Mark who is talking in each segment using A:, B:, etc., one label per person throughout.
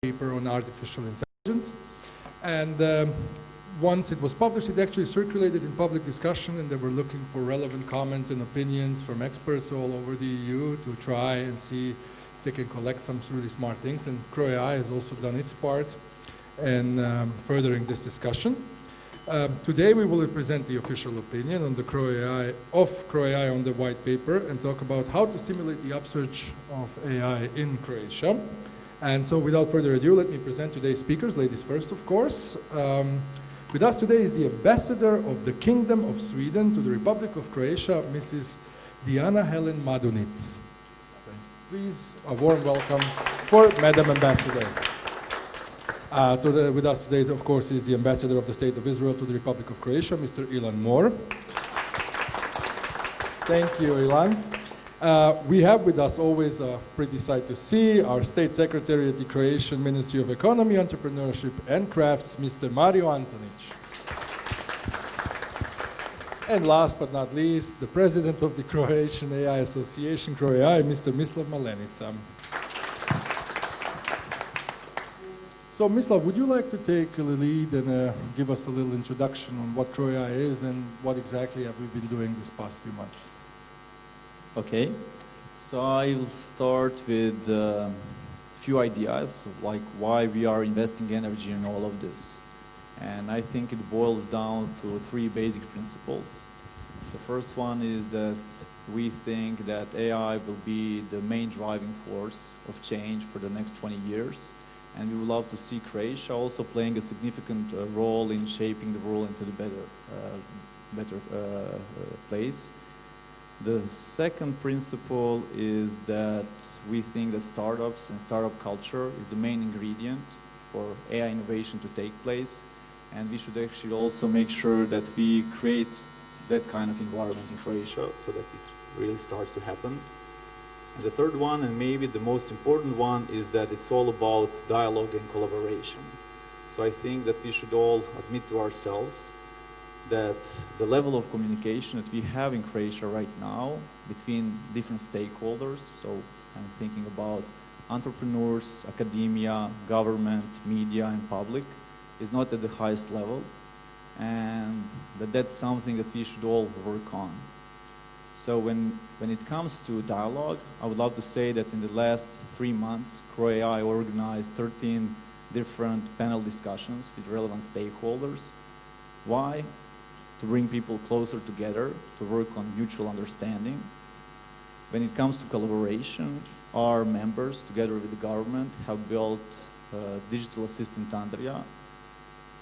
A: paper on artificial intelligence. And once it was published, it actually circulated in public discussion, and they were looking for relevant comments and opinions from experts all over the EU to try and see if they can collect some really smart things. And CRO-AI has also done its part in furthering this discussion. Today we will present the official opinion on the CRO-AI on the white paper and talk about how to stimulate the upsurge of AI in Croatia. And so without further ado, let me present today's speakers, ladies first, of course. With us today is the ambassador of the Kingdom of Sweden to the Republic of Croatia, Mrs. Diana Helen Madunic. Please, a warm welcome for Madam Ambassador. With us today, of course, is the ambassador of the State of Israel to the Republic of Croatia, Mr. Ilan Mor. Thank you, Ilan. We have with us always a pretty sight to see our State Secretary at the Croatian Ministry of Economy, Entrepreneurship and Crafts, Mr. Mario Antonic. And last but not least, the President of the Croatian AI Association, CRO-AI, Mr. Mislav Malenica. So, Mislav, would you like to take the lead and give us a little introduction on what CRO-AI is and what exactly have we been doing this past few months?
B: Okay, so I will start with a few ideas, like why we are investing energy in all of this. And I think it boils down to three basic principles. The first one is that we think that AI will be the main driving force of change for the next 20 years. And we would love to see Croatia also playing a significant role in shaping the world into the better place. The second principle is that we think that startups and startup culture is the main ingredient for AI innovation to take place. And we should actually also make sure that we create that kind of environment in Croatia so that it really starts to happen. And the third one, and maybe the most important one, is that it's all about dialogue and collaboration. So I think that we should all admit to ourselves that the level of communication that we have in Croatia right now between different stakeholders, so I'm thinking about entrepreneurs, academia, government, media, and public, is not at the highest level, and that's something that we should all work on. So when it comes to dialogue, I would love to say that in the last 3 months, CRO-AI organized 13 different panel discussions with relevant stakeholders. Why? To bring people closer together, to work on mutual understanding. When it comes to collaboration, our members, together with the government, have built digital assistant Andrea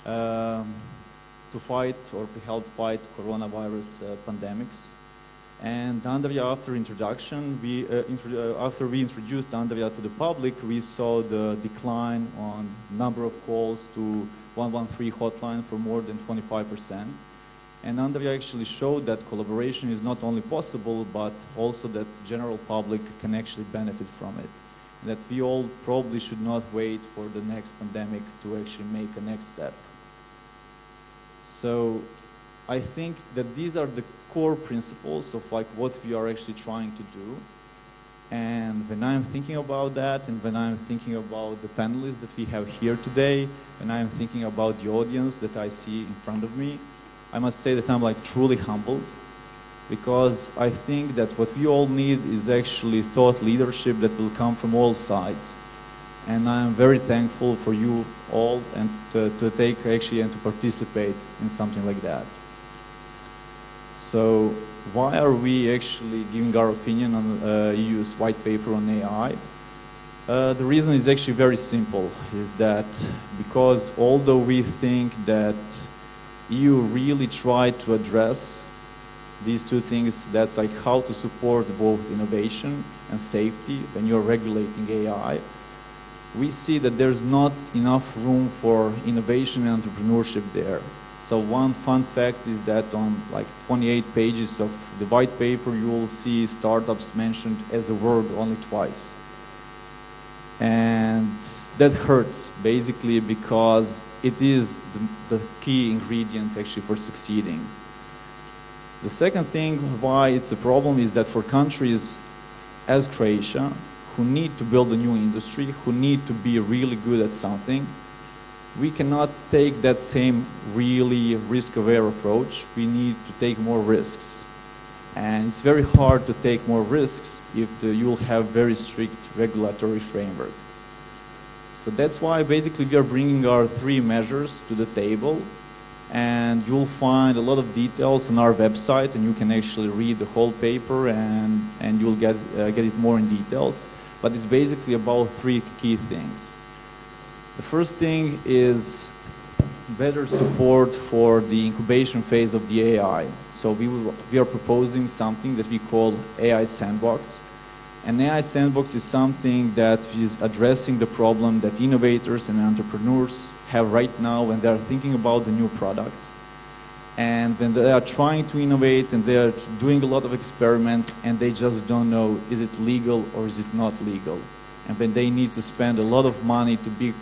B: to fight or to help fight coronavirus pandemics. And Andrea, after introduction, after we introduced Andrea to the public, we saw the decline on number of calls to 113 hotline for more than 25%. And Andrea actually showed that collaboration is not only possible, but also that general public can actually benefit from it. That we all probably should not wait for the next pandemic to actually make a next step. So I think that these are the core principles of like what we are actually trying to do. And when I'm thinking about that, and when I'm thinking about the panelists that we have here today, and I'm thinking about the audience that I see in front of me, I must say that I'm like truly humbled, because I think that what we all need is actually thought leadership that will come from all sides. And I'm very thankful for you all and to take actually and to participate in something like that. So why are we actually giving our opinion on EU's white paper on AI? The reason is actually very simple, is that because although we think that EU really tried to address these two things, that's like how to support both innovation and safety when you're regulating AI, we see that there's not enough room for innovation and entrepreneurship there. So one fun fact is that on like 28 pages of the white paper, you will see startups mentioned as a word only twice. And that hurts, basically, because it is the key ingredient actually for succeeding. The second thing why it's a problem is that for countries as Croatia, who need to build a new industry, who need to be really good at something, we cannot take that same really risk-aware approach. We need to take more risks. And it's very hard to take more risks if you'll have very strict regulatory framework. So that's why basically we are bringing our 3 measures to the table, and you'll find a lot of details on our website, and you can actually read the whole paper and you'll get it more in details. But it's basically about 3 key things. The first thing is better support for the incubation phase of the AI. So we are proposing something that we call AI Sandbox. An AI Sandbox is something that is addressing the problem that innovators and entrepreneurs have right now when they are thinking about the new products. And when they are trying to innovate and they are doing a lot of experiments and they just don't know, is it legal or is it not legal? And when they need to spend a lot of money to be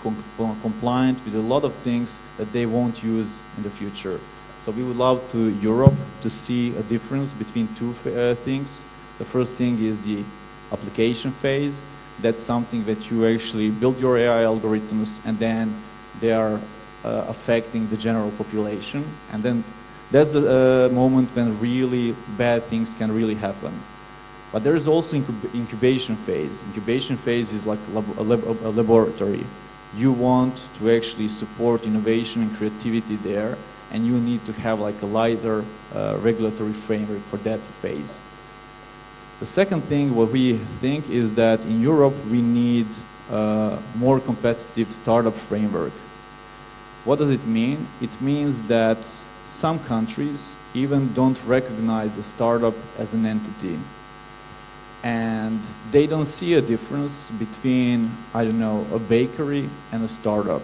B: compliant with a lot of things that they won't use in the future. So we would love to Europe to see a difference between 2 things. The first thing is the application phase. That's something that you actually build your AI algorithms and then they are affecting the general population. And then that's the moment when really bad things can really happen. But there is also incubation phase. Incubation phase is like a laboratory. You want to actually support innovation and creativity there, and you need to have like a lighter regulatory framework for that phase. The second thing what we think is that in Europe we need a more competitive startup framework. What does it mean? It means that some countries even don't recognize a startup as an entity. And they don't see a difference between, I don't know, a bakery and a startup.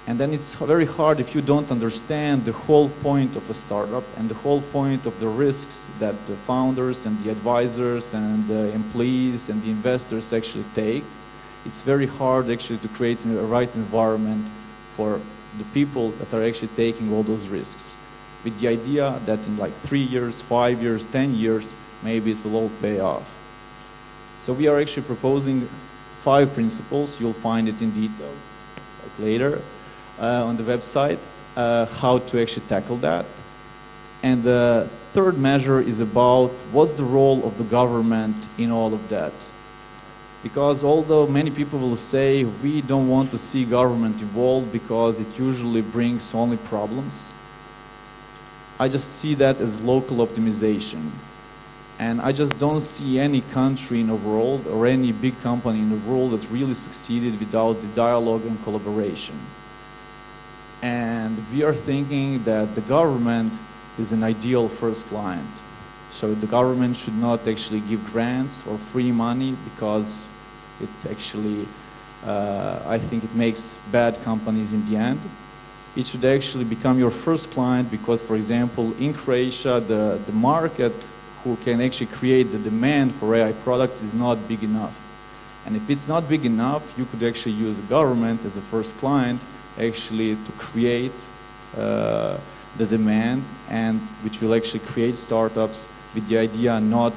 B: And then it's very hard if you don't understand the whole point of a startup and the whole point of the risks that the founders and the advisors and the employees and the investors actually take. It's very hard actually to create a right environment for the people that are actually taking all those risks, with the idea that in like 3 years, 5 years, 10 years, maybe it will all pay off. So we are actually proposing 5 principles. You'll find it in details like later on the website, how to actually tackle that. And the third measure is about what's the role of the government in all of that. Because although many people will say we don't want to see government involved because it usually brings only problems, I just see that as local optimization. And I just don't see any country in the world or any big company in the world that's really succeeded without the dialogue and collaboration. And we are thinking that the government is an ideal first client. So the government should not actually give grants or free money because it actually, I think it makes bad companies in the end. It should actually become your first client because, for example, in Croatia, the market who can actually create the demand for AI products is not big enough. And if it's not big enough, you could actually use the government as a first client actually to create the demand, and which will actually create startups with the idea not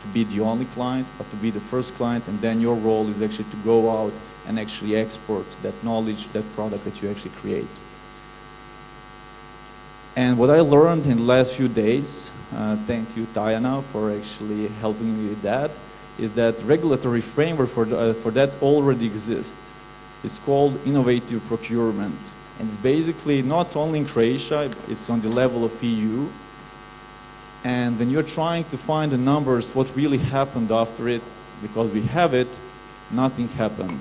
B: to be the only client, but to be the first client, and then your role is actually to go out and actually export that knowledge, that product that you actually create. And what I learned in the last few days, thank you Tajana for actually helping me with that, is that regulatory framework for that already exists. It's called innovative procurement. And it's basically not only in Croatia, it's on the level of EU. And when you're trying to find the numbers, what really happened after it, because we have it, nothing happened.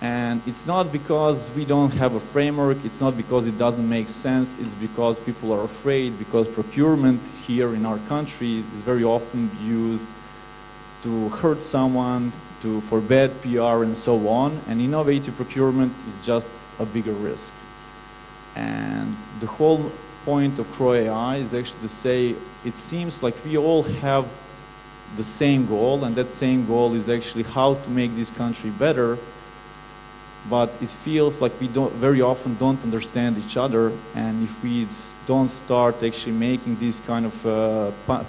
B: And it's not because we don't have a framework, it's not because it doesn't make sense, it's because people are afraid, because procurement here in our country is very often used to hurt someone, for bad PR and so on, and innovative procurement is just a bigger risk. And the whole point of CRO-AI is actually to say, it seems like we all have the same goal, and that same goal is actually how to make this country better, but it feels like we very often don't understand each other, and if we don't start actually making these kind of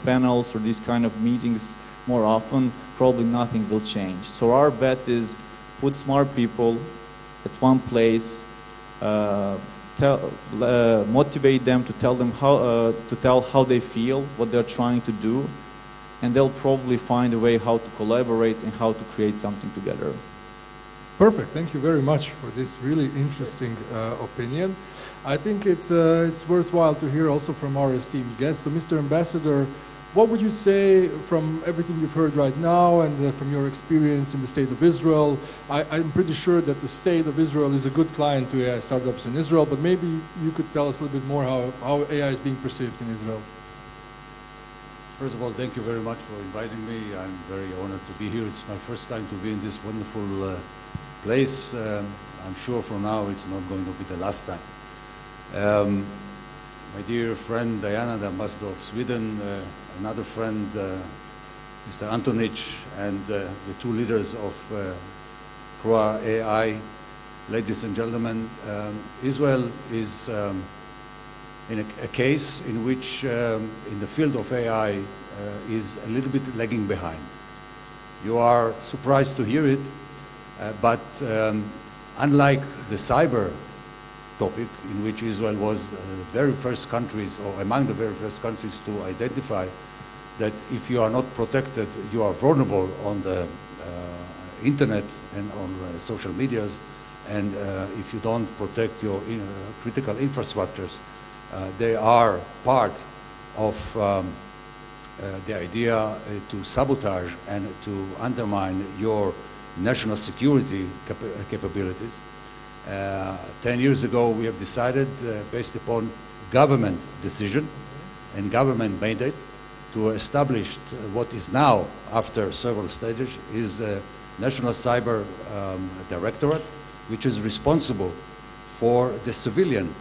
B: panels or these kind of meetings more often, probably nothing will change. So our bet is put smart people at one place, motivate them to tell them how they feel, what they're trying to do, and they'll probably find a way how to collaborate and how to create something together.
A: Perfect. Thank you very much for this really interesting opinion. I think it's worthwhile to hear also from our esteemed guests. So, Mr. Ambassador, what would you say from everything you've heard right now and from your experience in the State of Israel? I'm pretty sure that the State of Israel is a good client to AI startups in Israel, but maybe you could tell us a little bit more how AI is being perceived in Israel.
C: First of all, thank you very much for inviting me. I'm very honored to be here. It's my first time to be in this wonderful place. I'm sure from now it's not going to be the last time. My dear friend Diana, the ambassador of Sweden, another friend, Mr. Antonich, and the two leaders of Kroa AI, ladies and gentlemen, Israel is in a case in which in the field of AI is a little bit lagging behind. You are surprised to hear it, but unlike the cyber topic, in which Israel was the very first countries, or among the very first countries, to identify that if you are not protected, you are vulnerable on the internet and on social medias, and if you don't protect your critical infrastructures, they are part of the idea to sabotage and to undermine your national security capabilities. 10 years ago, we have decided, based upon government decision and government mandate, to establish what is now, after several stages, is the National Cyber Directorate, which is responsible for the civilian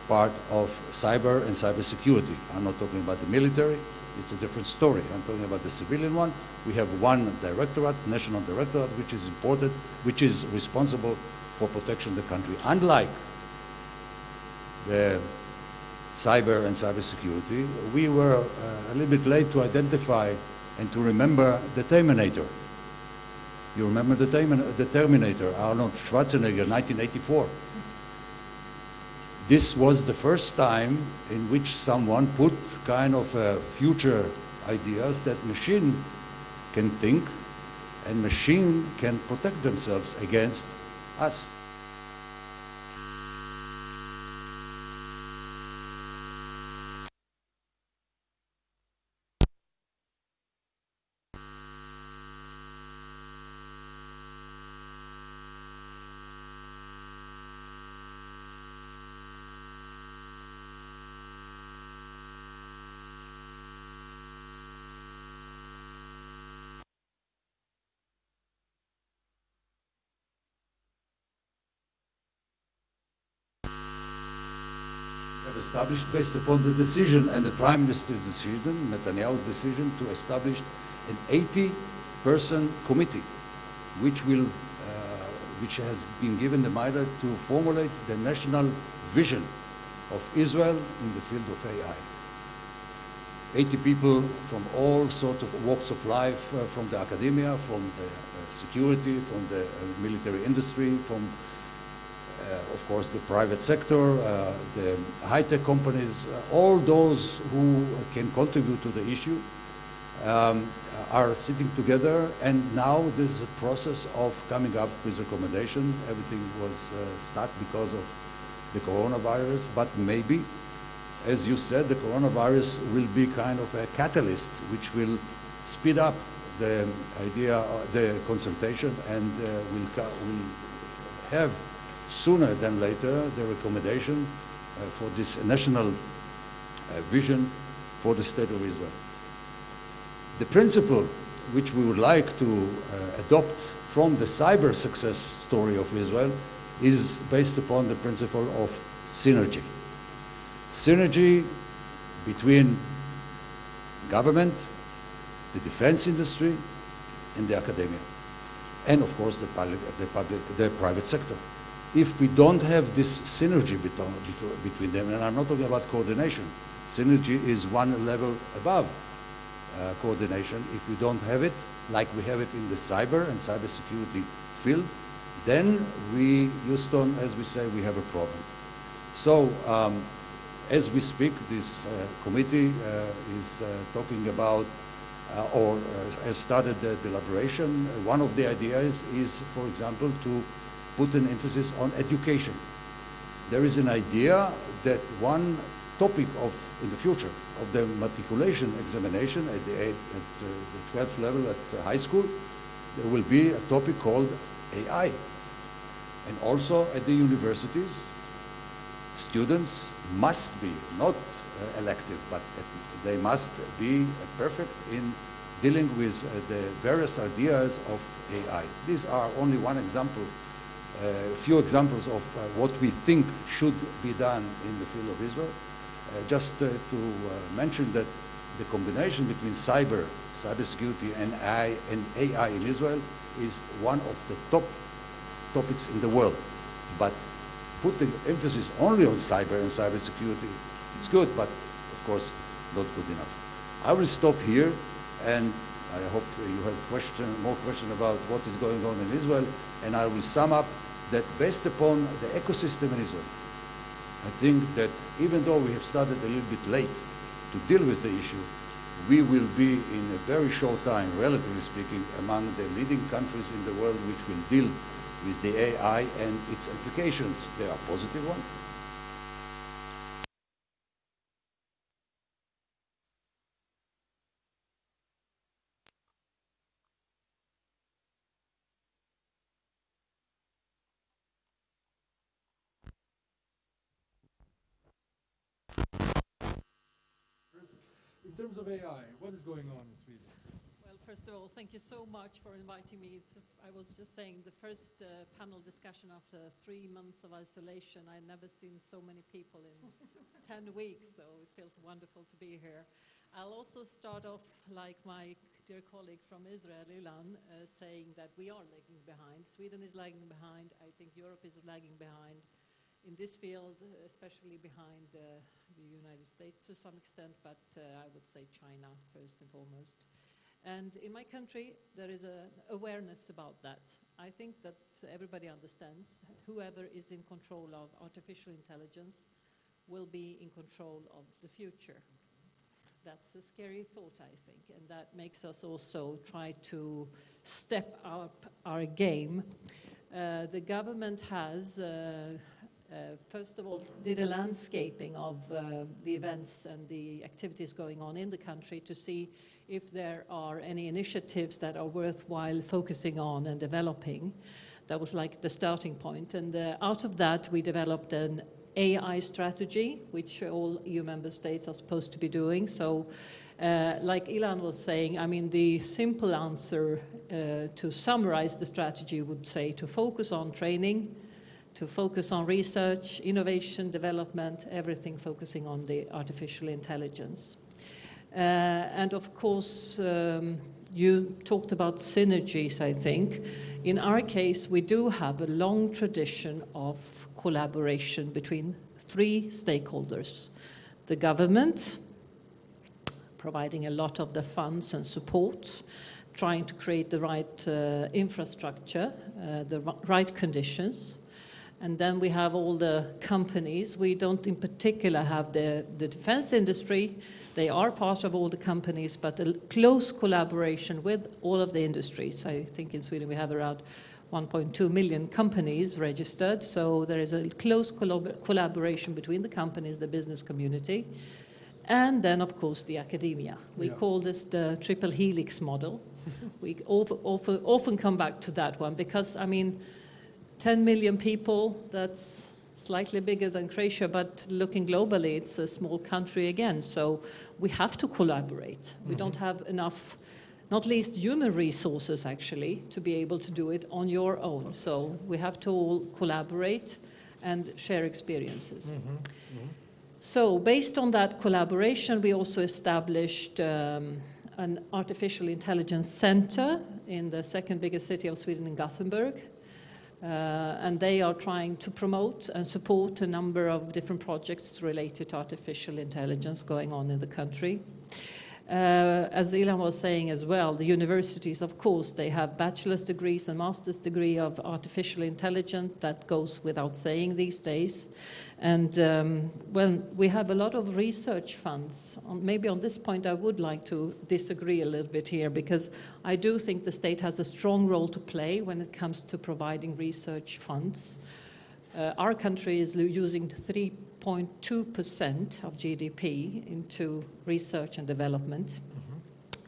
C: part of cyber and cybersecurity. I'm not talking about the military, it's a different story. I'm talking about the civilian one. We have one directorate, national directorate, which is responsible for protection of the country. Unlike the cyber and cybersecurity, we were a little bit late to identify and to remember the Terminator. You remember the Terminator, Arnold Schwarzenegger, 1984. This was the first time in which someone put kind of future ideas that machine can think and machine can protect themselves against us. Established based upon the decision and the Prime Minister's decision, Netanyahu's decision, to establish an 80-person committee, which has been given the mandate to formulate the national vision of Israel in the field of AI. 80 people from all sorts of walks of life, from the academia, from the security, from the military industry, from of course, the private sector, the high-tech companies, all those who can contribute to the issue are sitting together, and now this is a process of coming up with recommendation. Everything was stuck because of the coronavirus, but maybe, as you said, the coronavirus will be kind of a catalyst which will speed up the idea, the consultation, and will have sooner than later the recommendation for this national vision for the State of Israel. The principle which we would like to adopt from the cyber success story of Israel is based upon the principle of synergy. Synergy between government, the defense industry, and the academia, and of course the private sector. If we don't have this synergy between them, and I'm not talking about coordination, synergy is one level above coordination. If we don't have it, like we have it in the cyber and cybersecurity field, then we, Houston, as we say, we have a problem. So, as we speak, this committee is talking about or has started the deliberation. One of the ideas is, for example, to put an emphasis on education. There is an idea that one topic in the future of the matriculation examination at the 12th level at high school, there will be a topic called AI. And also at the universities, students must be, not elective, but they must be perfect in dealing with the various ideas of AI. These are only one example, a few examples of what we think should be done in the field of Israel. Just to mention that the combination between cybersecurity and AI in Israel is one of the top topics in the world. But putting emphasis only on cyber and cybersecurity, it's good, but of course not good enough. I will stop here, and I hope you have more question about what is going on in Israel, and I will sum up that based upon the ecosystem in Israel, I think that even though we have started a little bit late to deal with the issue, we will be in a very short time, relatively speaking, among the leading countries in the world which will deal with the AI and its applications. They are positive ones.
A: In terms of AI, what is going on in Sweden?
D: Well, first of all, thank you so much for inviting me. I was just saying, the first panel discussion after 3 months of isolation. I've never seen so many people in 10 weeks, so it feels wonderful to be here. I'll also start off, like my dear colleague from Israel, Ilan, saying that we are lagging behind. Sweden is lagging behind. I think Europe is lagging behind in this field, especially behind the United States to some extent, but I would say China first and foremost. And in my country, there is an awareness about that. I think that everybody understands that whoever is in control of artificial intelligence will be in control of the future. That's a scary thought, I think, and that makes us also try to step up our game. The government has first of all, did a landscaping of the events and the activities going on in the country to see if there are any initiatives that are worthwhile focusing on and developing. That was like the starting point. And out of that, we developed an AI strategy, which all EU member states are supposed to be doing. So, like Ilan was saying, I mean, the simple answer to summarize the strategy would say to focus on training, to focus on research, innovation, development, everything focusing on the artificial intelligence. And of course, you talked about synergies, I think. In our case, we do have a long tradition of collaboration between 3 stakeholders. The government, providing a lot of the funds and support, trying to create the right infrastructure, the right conditions. And then we have all the companies. We don't in particular have the defense industry. They are part of all the companies, but a close collaboration with all of the industries. I think in Sweden we have around 1.2 million companies registered. So there is a close collaboration between the companies, the business community, and then, of course, the academia. We call this the triple helix model. We often come back to that one because, I mean, 10 million people, that's slightly bigger than Croatia, but looking globally, it's a small country again. So we have to collaborate. We don't have enough, not least human resources, actually, to be able to do it on your own. So we have to all collaborate and share experiences. So based on that collaboration, we also established an artificial intelligence center in the second biggest city of Sweden, in Gothenburg. And they are trying to promote and support a number of different projects related to artificial intelligence going on in the country. As Ilan was saying as well, the universities, of course, they have bachelor's degrees and master's degree of artificial intelligence. That goes without saying these days. And when we have a lot of research funds, maybe on this point I would like to disagree a little bit here, because I do think the state has a strong role to play when it comes to providing research funds. Our country is using 3.2% of GDP into research and development,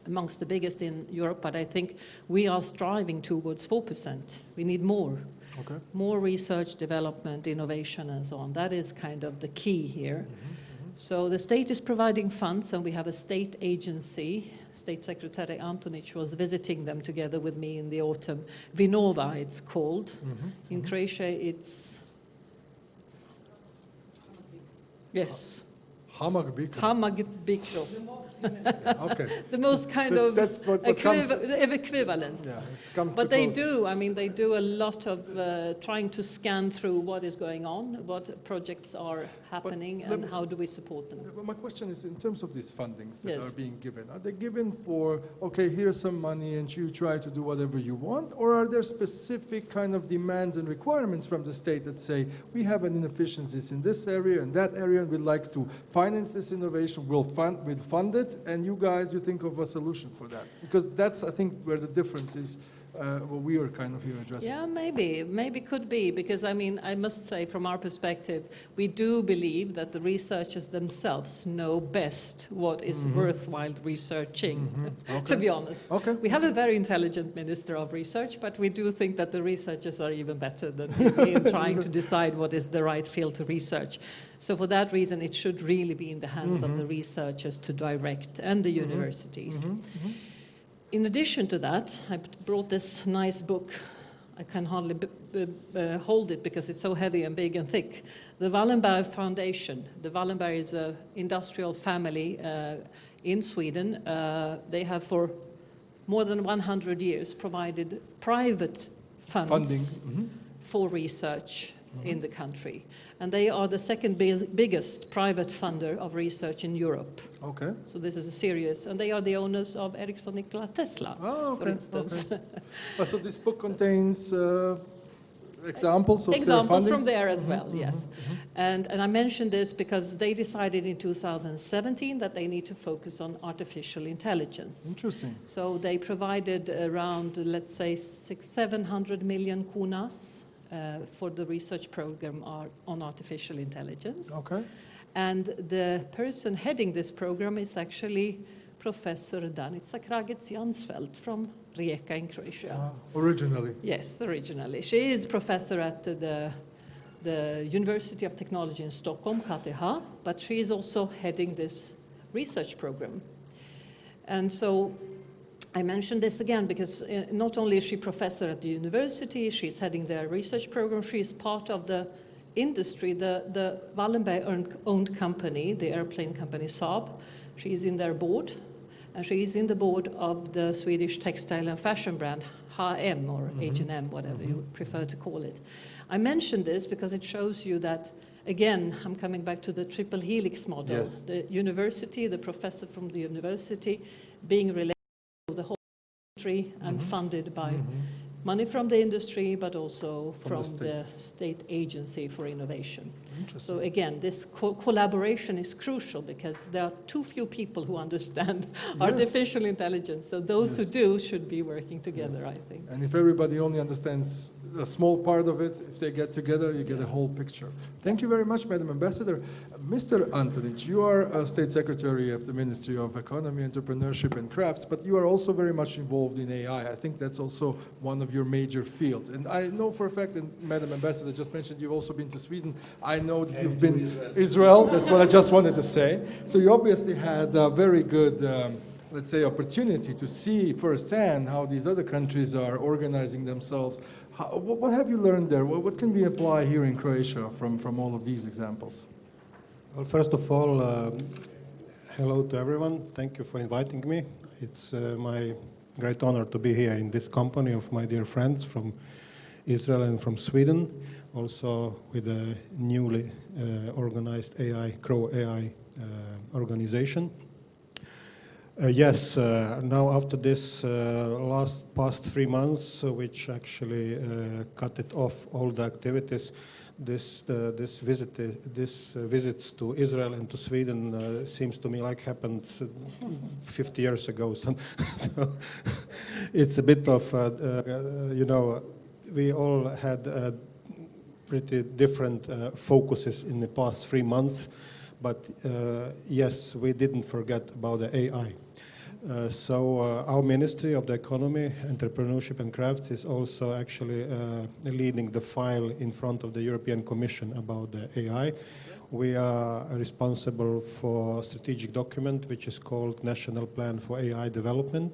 D: amongst the biggest in Europe, but I think we are striving towards 4%. We need more.
A: Okay.
D: More research, development, innovation, and so on. That is kind of the key here. So the state is providing funds, and we have a state agency. State Secretary Antonic was visiting them together with me in the autumn. Vinnova, it's called. In Croatia, it's... Yes. Hamag-Bicro.
A: Okay.
D: The most kind of
A: That's what comes.
D: equivalence.
A: Yeah, it comes
D: But
A: the
D: they
A: closest.
D: do, I mean, they do a lot of trying to scan through what is going on, what projects are happening,
A: let
D: and
A: me-
D: how do we support them.
A: Well, my question is, in terms of these fundings that
D: Yes.
A: are being given, are they given for, okay, here's some money and you try to do whatever you want, or are there specific kind of demands and requirements from the state that say, we have an inefficiencies in this area and that area, and we'd like to finance this innovation, we'll fund it, and you guys, you think of a solution for that? Because that's, I think, where the difference is, what we are kind of here addressing.
D: Yeah, maybe could be, because I mean, I must say from our perspective, we do believe that the researchers themselves know best what is worthwhile researching, to be honest.
A: Okay.
D: We have a very intelligent Minister of Research, but we do think that the researchers are even better than in trying to decide what is the right field to research. So for that reason, it should really be in the hands of the researchers to direct, and the universities. In addition to that, I brought this nice book. I can hardly hold it because it's so heavy and big and thick. The Wallenberg Foundation. The Wallenberg is an industrial family in Sweden. They have for more than 100 years provided private funds for research in the country. And they are the second biggest private funder of research in Europe.
A: Okay.
D: So this is a serious, and they are the owners of Ericsson Nikola Tesla, for instance.
A: Okay. So this book contains examples of
D: Examples
A: their
D: from
A: fundings?
D: there as well, yes. And I mentioned this because they decided in 2017 that they need to focus on artificial intelligence.
A: Interesting.
D: So they provided around, let's say, 700 million kunas for the research program on artificial intelligence.
A: Okay.
D: And the person heading this program is actually Professor Danica Kragic-Jansfeld from Rijeka in Croatia.
A: Originally.
D: Yes, originally. She is professor at the University of Technology in Stockholm, KTH, but she is also heading this research program. And so I mentioned this again because not only is she professor at the university, she's heading their research program, she is part of the industry, the Wallenberg-owned company, the airplane company Saab. She is in their board, and she is in the board of the Swedish textile and fashion brand H&M or H&M, whatever you prefer to call it. I mentioned this because it shows you that, again, I'm coming back to the triple helix model.
A: Yes.
D: The university, the professor from the university, being related to the whole country and funded by money from the industry, but also from the state agency for innovation. So again, this collaboration is crucial because there are too few people who understand artificial intelligence. So those who do should be working together, I think.
A: And if everybody only understands a small part of it, if they get together, you get a whole picture. Thank you very much, Madam Ambassador. Mr. Antonic, you are a State Secretary of the Ministry of Economy, Entrepreneurship and Crafts, but you are also very much involved in AI. I think that's also one of your major fields. And I know for a fact, and Madam Ambassador just mentioned you've also been to Sweden. I know that you've been Israel. That's what I just wanted to say. So you obviously had a very good, let's say, opportunity to see firsthand how these other countries are organizing themselves. What have you learned there? What can we apply here in Croatia from all of these examples?
E: Well, first of all, hello to everyone. Thank you for inviting me. It's my great honor to be here in this company of my dear friends from Israel and from Sweden, also with a newly organized AI, Crow AI organization. Yes, now after this past 3 months, which actually cut it off all the activities, this visits to Israel and to Sweden seems to me like happened 50 years ago. So it's a bit of, we all had pretty different focuses in the past 3 months, but yes, we didn't forget about the AI. So our Ministry of the Economy, Entrepreneurship and Crafts is also actually leading the file in front of the European Commission about the AI. We are responsible for a strategic document which is called National Plan for AI Development.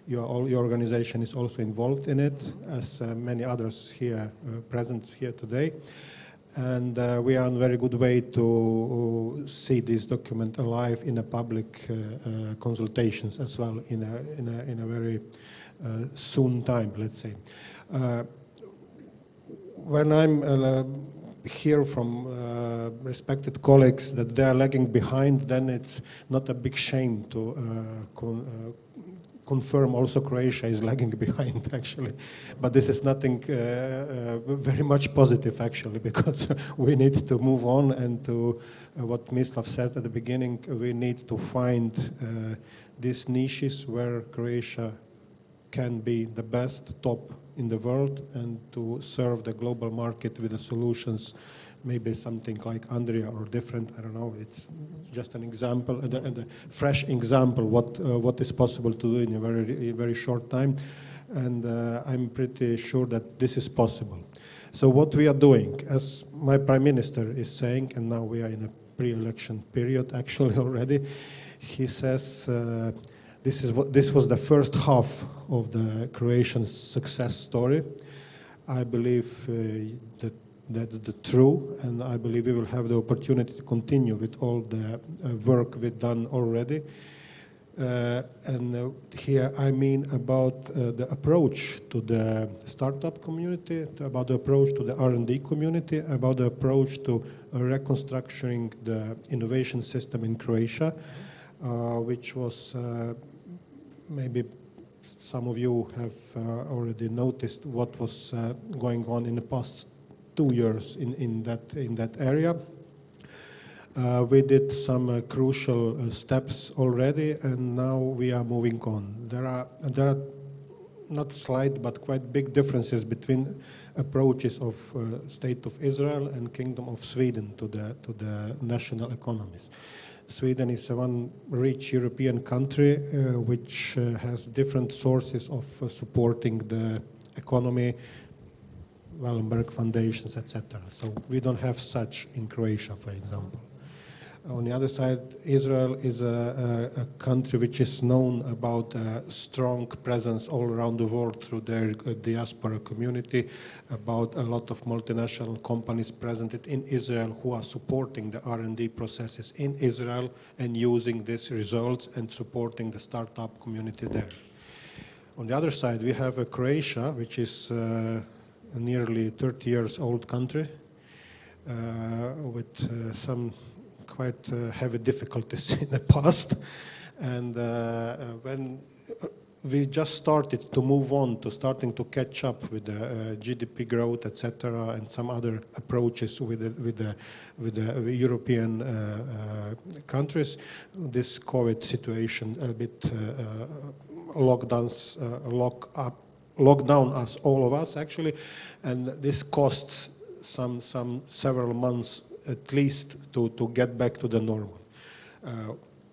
E: Your organization is also involved in it, as many others here present here today. And we are on a very good way to see this document alive in a public consultations as well in a very soon time, let's say. When I'm hear from respected colleagues that they are lagging behind, then it's not a big shame to confirm also Croatia is lagging behind, actually. But this is nothing very much positive, actually, because we need to move on and to what Mislav said at the beginning, we need to find these niches where Croatia can be the best, top in the world, and to serve the global market with the solutions, maybe something like Andrea or different, I don't know, it's just an example, and a fresh example what is possible to do in a very short time, and I'm pretty sure that this is possible. So what we are doing, as my Prime Minister is saying, and now we are in a pre-election period actually already, he says this was the first half of the Croatian success story. I believe that's the true, and I believe we will have the opportunity to continue with all the work we've done already. And here I mean about the approach to the startup community, about the approach to the R&D community, about the approach to reconstructing the innovation system in Croatia, which was maybe some of you have already noticed what was going on in the past 2 years in that area. We did some crucial steps already, and now we are moving on. There are not slight but quite big differences between approaches of State of Israel and Kingdom of Sweden to the national economies. Sweden is one rich European country which has different sources of supporting the economy, Wallenberg foundations, etc. So we don't have such in Croatia, for example. On the other side, Israel is a country which is known about a strong presence all around the world through their diaspora community, about a lot of multinational companies present in Israel who are supporting the R&D processes in Israel and using these results and supporting the startup community there. On the other side, we have Croatia, which is a nearly 30 years old country with some quite heavy difficulties in the past, and when we just started to move on to starting to catch up with the GDP growth, etc., and some other approaches with the European countries, this COVID situation a bit locked down us, all of us actually, and this costs several months at least to get back to the normal.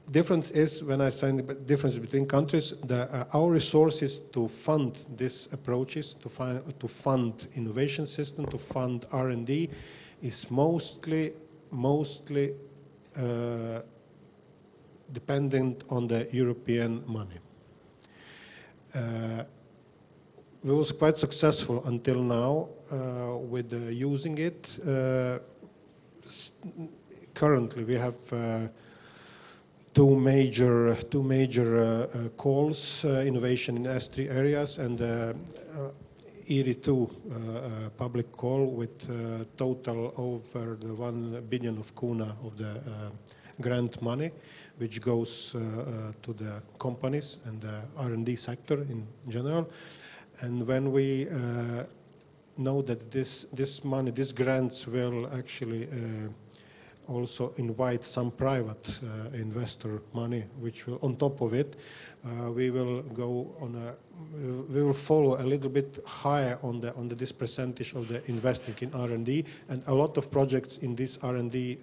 E: Difference is, when I say the difference between countries, our resources to fund these approaches, to fund innovation system, to fund R&D, is mostly dependent on the European money. We was quite successful until now with using it. Currently, we have two major calls, innovation in S3 areas, and ERI2 public call with total over the 1 billion of kuna of the grant money, which goes to the companies and the R&D sector in general. And when we know that this money, these grants will actually also invite some private investor money, which will, on top of it, we will go on we will follow a little bit higher on this percentage of the investing in R&D, and a lot of projects in this R&D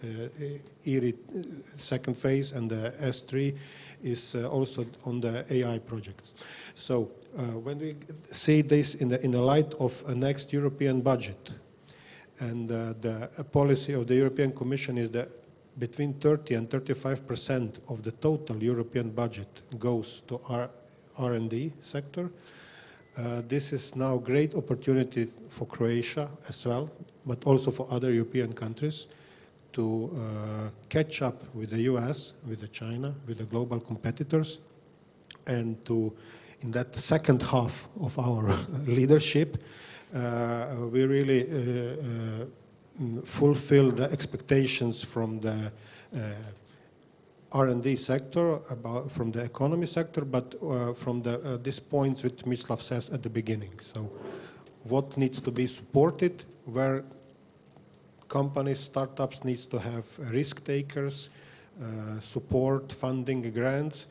E: second phase and the S3 is also on the AI projects. So when we see this in the light of a next European budget, and the policy of the European Commission is that between 30 and 35% of the total European budget goes to our R&D sector. This is now a great opportunity for Croatia as well, but also for other European countries to catch up with the US, with the China, with the global competitors, and to, in that second half of our leadership, we really fulfill the expectations from the R&D sector, from the economy sector, but from these points which Mislav says at the beginning. So what needs to be supported, where companies, startups needs to have risk takers, support, funding, grants,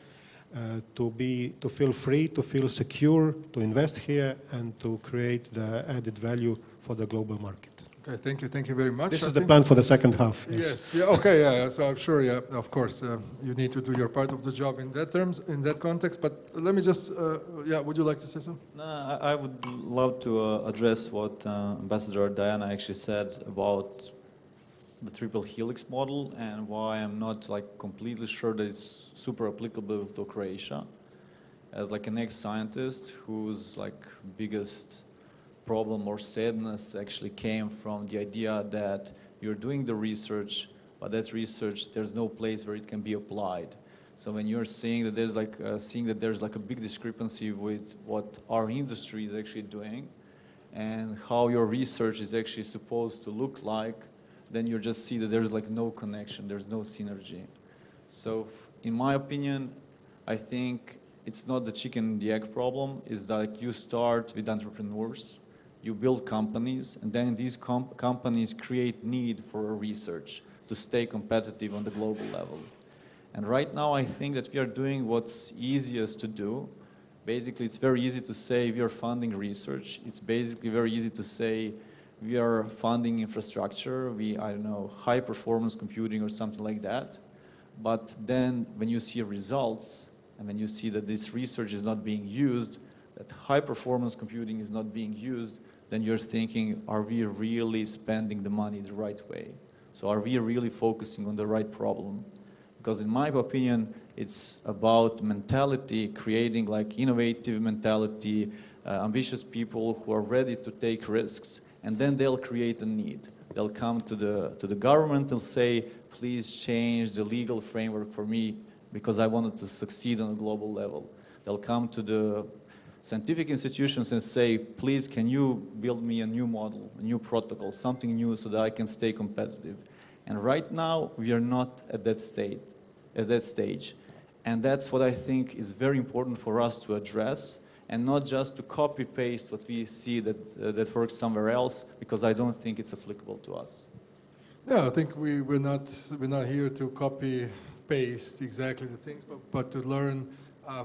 E: to feel free, to feel secure, to invest here, and to create the added value for the global market.
A: Okay, thank you very much.
E: This is the plan for the second half.
A: Yes, yeah, okay, yeah, so I'm sure, yeah, of course, you need to do your part of the job in that terms, in that context, but let me just, yeah, would you like to say something?
B: No, I would love to address what Ambassador Diana actually said about the triple helix model and why I'm not like completely sure that it's super applicable to Croatia. As like an ex-scientist whose like biggest problem or sadness actually came from the idea that you're doing the research, but that research, there's no place where it can be applied. So when you're seeing that there's like a big discrepancy with what our industry is actually doing and how your research is actually supposed to look like, then you just see that there's like no connection, there's no synergy. So in my opinion, I think it's not the chicken and the egg problem, it's that you start with entrepreneurs, you build companies, and then these companies create need for research to stay competitive on the global level. And right now I think that we are doing what's easiest to do. Basically, it's very easy to say we are funding research. It's basically very easy to say we are funding infrastructure, I don't know, high performance computing or something like that. But then when you see results and when you see that this research is not being used, that high performance computing is not being used, then you're thinking, are we really spending the money the right way? So are we really focusing on the right problem? Because in my opinion, it's about mentality, creating like innovative mentality, ambitious people who are ready to take risks, and then they'll create a need. They'll come to the government and say, please change the legal framework for me because I wanted to succeed on a global level. They'll come to the scientific institutions and say, please, can you build me a new model, a new protocol, something new so that I can stay competitive? And right now, we are not at that stage. And that's what I think is very important for us to address, and not just to copy-paste what we see that works somewhere else, because I don't think it's applicable to us.
A: Yeah, I think we're not here to copy-paste exactly the things, but to learn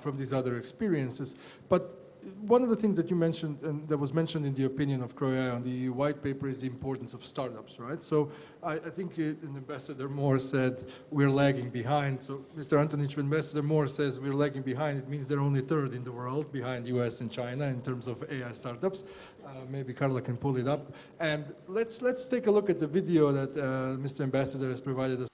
A: from these other experiences. But one of the things that you mentioned, and that was mentioned in the opinion of Croatia on the EU white paper, is the importance of startups, right? So I think Ambassador Moore said we're lagging behind. So Mr. Antonic, when Ambassador Moore says we're lagging behind, it means they're only third in the world behind US and China in terms of AI startups. Maybe Carla can pull it up. And let's take a look at the video that Mr. Ambassador has provided us.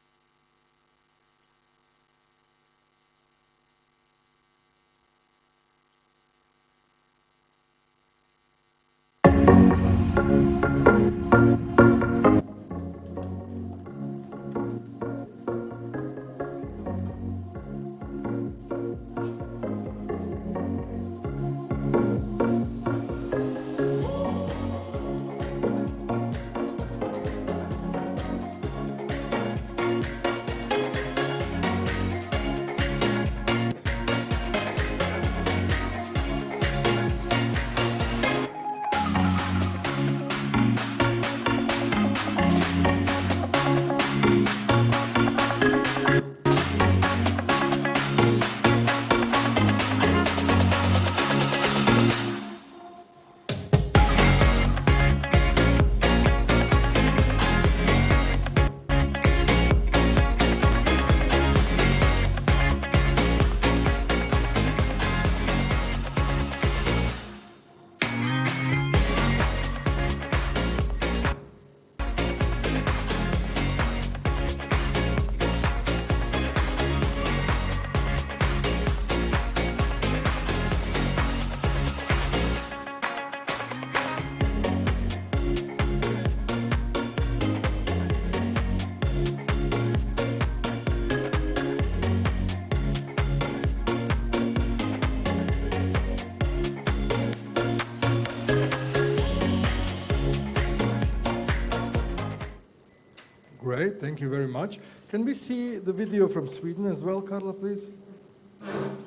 A: Great, thank you very much. Can we see the video from Sweden as well, Carla, please?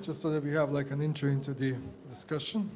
A: Just so that we have like an intro into the discussion.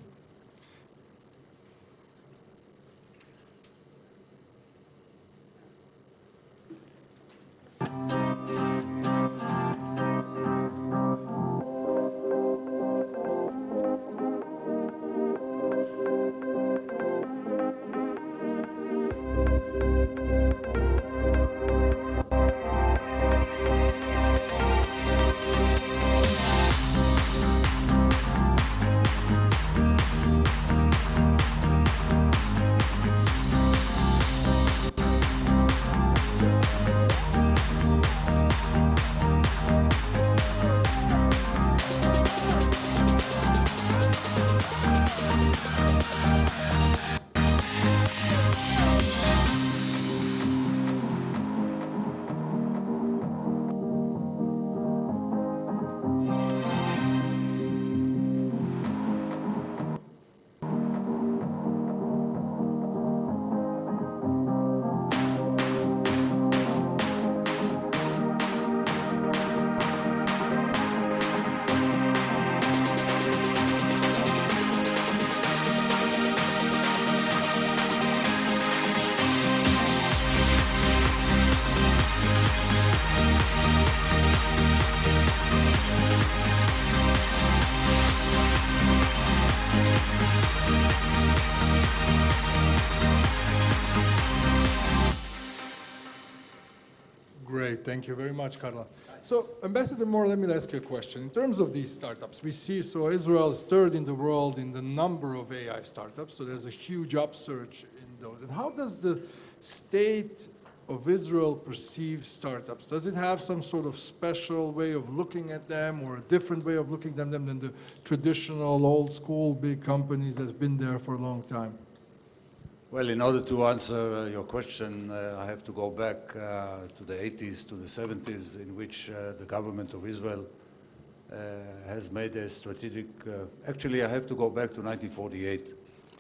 A: Great, thank you very much, Carla. So, Ambassador Moore, let me ask you a question. In terms of these startups, we see, so Israel is third in the world in the number of AI startups, so there's a huge upsurge in those. And how does the state of Israel perceive startups? Does it have some sort of special way of looking at them or a different way of looking at them than the traditional, old school, big companies that have been there for a long time?
C: Well, in order to answer your question, I have to go back to the 80s, to the 70s, in which the government of Israel has made a strategic... actually, I have to go back to 1948.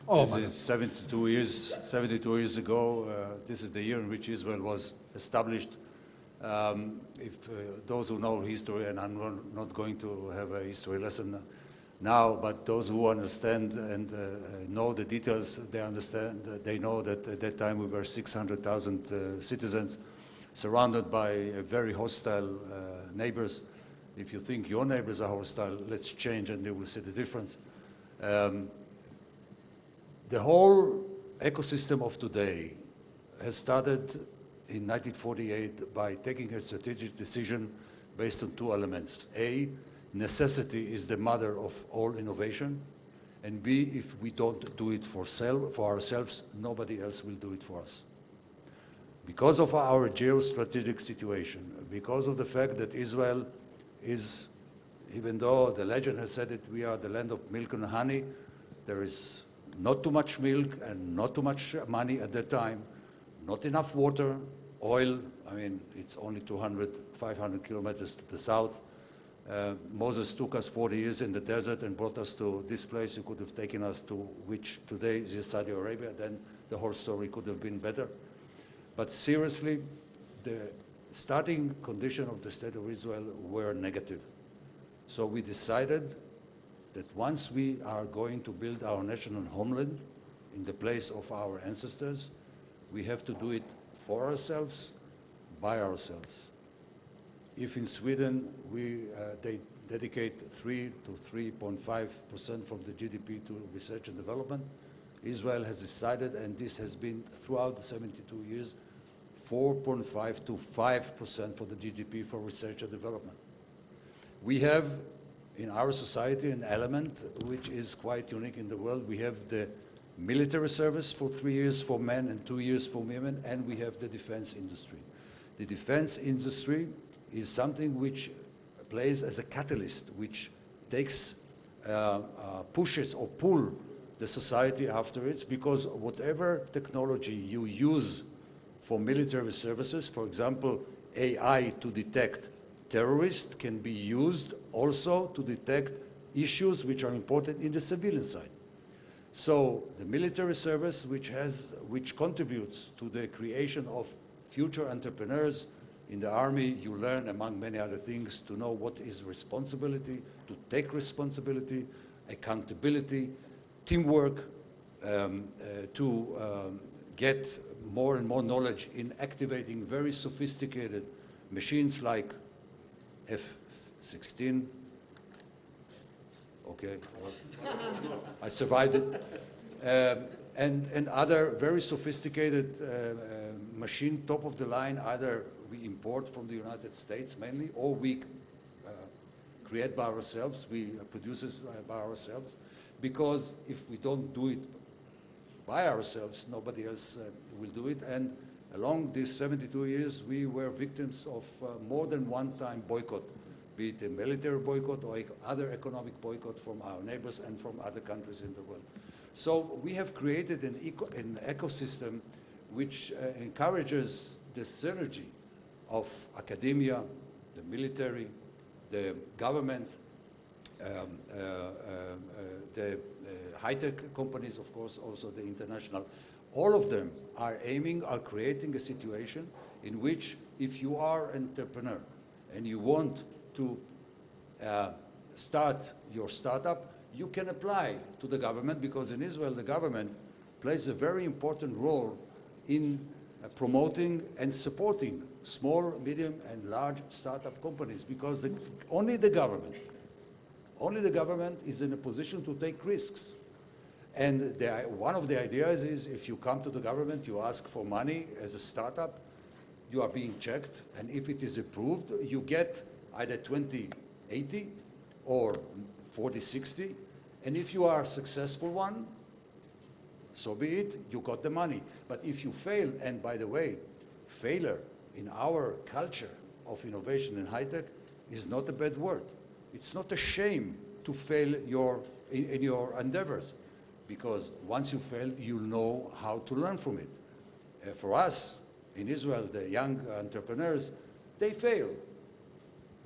A: Oh,
C: this is 72 years ago. This is the year in which Israel was established. If those who know history, and I'm not going to have a history lesson now, but those who understand and know the details, they understand, they know that at that time we were 600,000 citizens surrounded by very hostile neighbors. If you think your neighbors are hostile, let's change and you will see the difference. The whole ecosystem of today has started in 1948 by taking a strategic decision based on two elements. A, necessity is the mother of all innovation, and B, if we don't do it for ourselves, nobody else will do it for us. Because of our geostrategic situation, because of the fact that Israel is, even though the legend has said it, we are the land of milk and honey, there is not too much milk and not too much money at that time, not enough water, oil, I mean, it's only 200, 500 kilometers to the south. Moses took us 40 years in the desert and brought us to this place. He could have taken us to which today is Saudi Arabia. Then the whole story could have been better. But seriously, the starting condition of the State of Israel were negative. So we decided that once we are going to build our national homeland in the place of our ancestors, we have to do it for ourselves, by ourselves. If in Sweden they dedicate 3 to 3.5% from the GDP to research and development, Israel has decided, and this has been throughout the 72 years, 4.5 to 5% for the GDP for research and development. We have in our society an element which is quite unique in the world. We have the military service for 3 years for men and 2 years for women, and we have the defense industry. The defense industry is something which plays as a catalyst, which takes, pushes or pull the society after it, because whatever technology you use for military services, for example, AI to detect terrorists can be used also to detect issues which are important in the civilian side. So the military service, which contributes to the creation of future entrepreneurs in the army, you learn, among many other things, to know what is responsibility, to take responsibility, accountability, teamwork, to get more and more knowledge in activating very sophisticated machines like F-16. Okay, I survived it. And other very sophisticated machine, top of the line, either we import from the United States mainly, or we create by ourselves, we produce it by ourselves, because if we don't do it by ourselves, nobody else will do it. And along these 72 years, we were victims of more than one-time boycott, be it a military boycott or other economic boycott from our neighbors and from other countries in the world. So we have created an ecosystem which encourages the synergy of academia, the military, the government, the high-tech companies, of course, also the international. All of them are creating a situation in which if you are an entrepreneur and you want to start your startup, you can apply to the government, because in Israel the government plays a very important role in promoting and supporting small, medium, and large startup companies, because only the government is in a position to take risks. And one of the ideas is, if you come to the government, you ask for money as a startup, you are being checked, and if it is approved, you get either 20/80 or 40/60, and if you are a successful one, so be it, you got the money. But if you fail, and by the way, failure in our culture of innovation and high-tech is not a bad word. It's not a shame to fail in your endeavors, because once you fail, you'll know how to learn from it. For us, in Israel, the young entrepreneurs, they fail,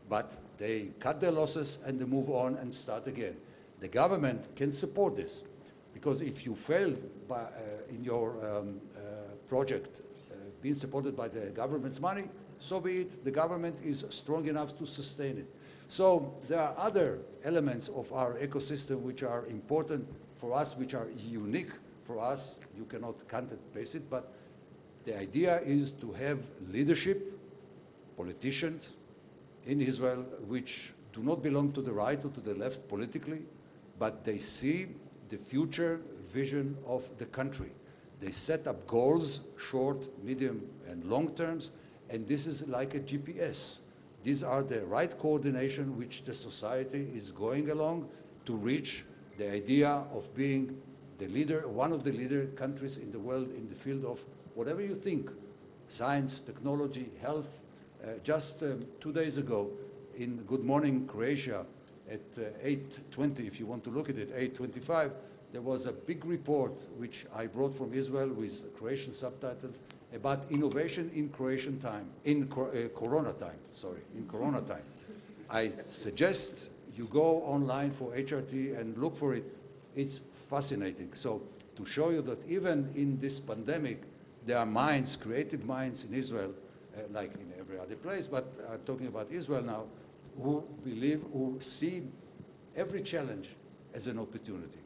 C: but they cut their losses and they move on and start again. The government can support this, because if you fail in your project being supported by the government's money, so be it. The government is strong enough to sustain it. So there are other elements of our ecosystem which are important for us, which are unique for us. You cannot cut and paste it, but the idea is to have leadership, politicians in Israel, which do not belong to the right or to the left politically, but they see the future vision of the country. They set up goals, short, medium, and long terms, and this is like a GPS. These are the right coordination which the society is going along to reach the idea of being the leader, one of the leader countries in the world in the field of whatever you think, science, technology, health. Just 2 days ago in Good Morning Croatia at 8:20, if you want to look at it, 8:25, there was a big report which I brought from Israel with Croatian subtitles about innovation in Croatian time, in Corona time, in Corona time. I suggest you go online for HRT and look for it. It's fascinating. So to show you that even in this pandemic, there are minds, creative minds in Israel, like in every other place, but I'm talking about Israel now, who see every challenge as an opportunity.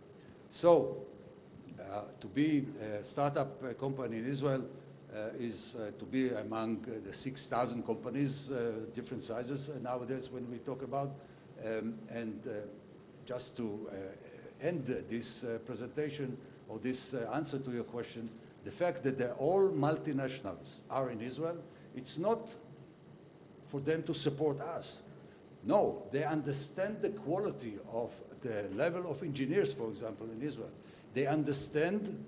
C: So to be a startup company in Israel is to be among the 6,000 companies, different sizes nowadays when we talk about. Just to end this presentation or this answer to your question, the fact that all multinationals are in Israel, it's not for them to support us. No, they understand the quality of the level of engineers, for example, in Israel. They understand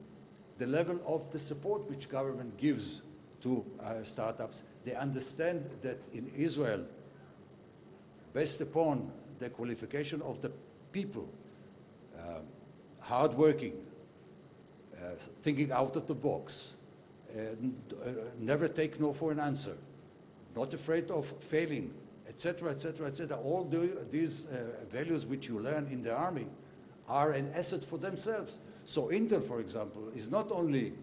C: the level of the support which government gives to startups. They understand that in Israel, based upon the qualification of the people, hardworking, thinking out of the box, never take no for an answer, not afraid of failing, etc., etc., etc. All these values which you learn in the army are an asset for themselves. So Intel, for example, is not only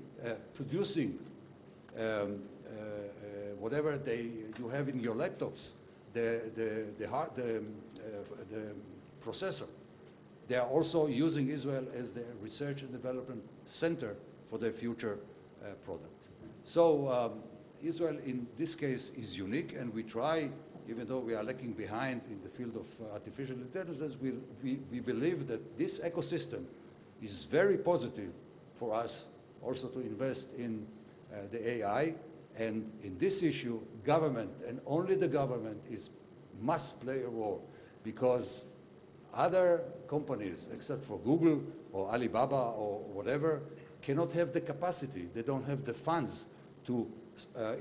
C: producing whatever you have in your laptops, the processor. They are also using Israel as the research and development center for their future product. So Israel in this case is unique, and we try, even though we are lagging behind in the field of artificial intelligence, we believe that this ecosystem is very positive for us also to invest in the AI. And in this issue, government, and only the government, must play a role, because other companies, except for Google or Alibaba or whatever, cannot have the capacity. They don't have the funds to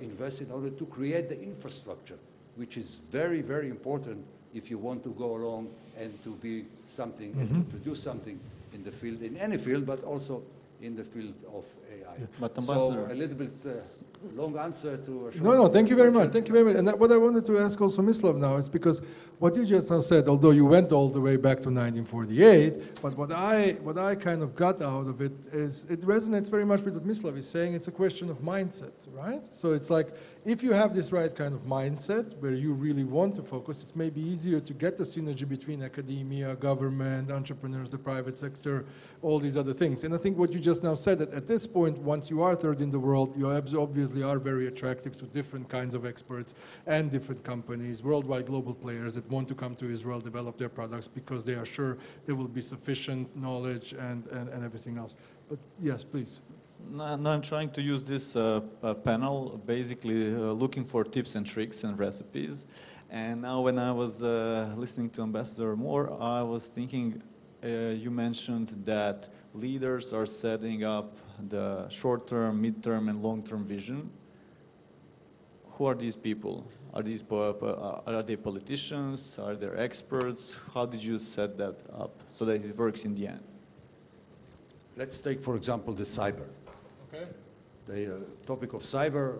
C: invest in order to create the infrastructure, which is very, very important if you want to go along and to be something and to produce something in the field, in any field, but also in the field of AI.
B: Yeah. But
C: so
B: Ambassador,
C: a little bit long answer to a short
A: No, thank you very
C: question.
A: much. Thank you very much. And what I wanted to ask also Mislav now is because what you just now said, although you went all the way back to 1948, but what I kind of got out of it is it resonates very much with what Mislav is saying. It's a question of mindset, right? So it's like if you have this right kind of mindset where you really want to focus, it's maybe easier to get the synergy between academia, government, entrepreneurs, the private sector, all these other things. And I think what you just now said, that at this point, once you are third in the world, you obviously are very attractive to different kinds of experts and different companies, worldwide global players that want to come to Israel, develop their products because they are sure there will be sufficient knowledge and everything else. But yes, please.
B: now I'm trying to use this panel, basically looking for tips and tricks and recipes. And now when I was listening to Ambassador Moore, I was thinking, you mentioned that leaders are setting up the short-term, mid-term, and long-term vision. Who are these people? Are they politicians? Are they experts? How did you set that up so that it works in the end?
C: Let's take, for example, the cyber.
A: Okay.
C: The topic of cyber,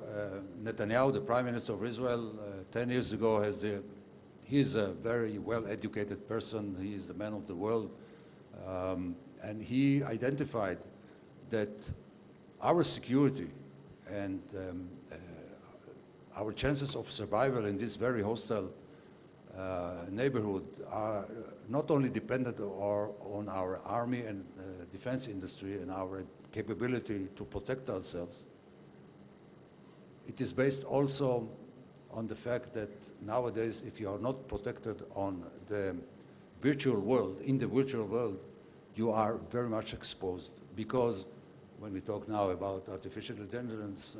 C: Netanyahu, the Prime Minister of Israel, 10 years ago, he's a very well-educated person. He is the man of the world. And he identified that our security and our chances of survival in this very hostile neighborhood are not only dependent on our army and defense industry and our capability to protect ourselves. It is based also on the fact that nowadays, if you are not protected on the virtual world, in the virtual world, you are very much exposed, because when we talk now about artificial intelligence,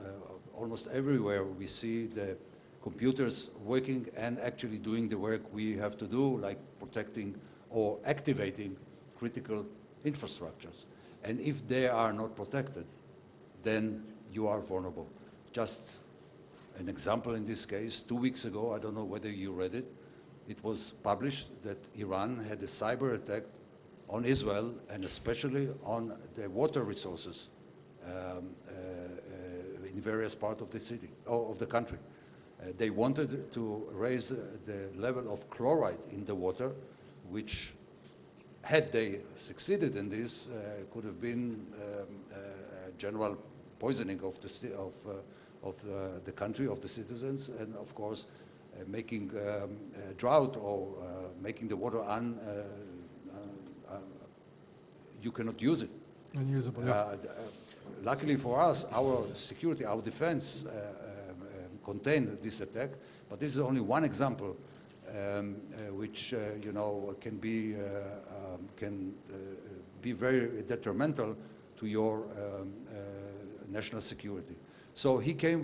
C: almost everywhere we see the computers working and actually doing the work we have to do, like protecting or activating critical infrastructures. And if they are not protected, then you are vulnerable. Just an example in this case, 2 weeks ago, I don't know whether you read it, it was published that Iran had a cyber attack on Israel and especially on the water resources in various parts of the city, or of the country. They wanted to raise the level of chloride in the water, which, had they succeeded in this, could have been general poisoning of the country, of the citizens, and of course making drought or making the water you cannot use it.
A: Unusable, yeah.
C: Luckily for us, our security, our defense contained this attack, but this is only one example which you know can be very detrimental to your national security. So he came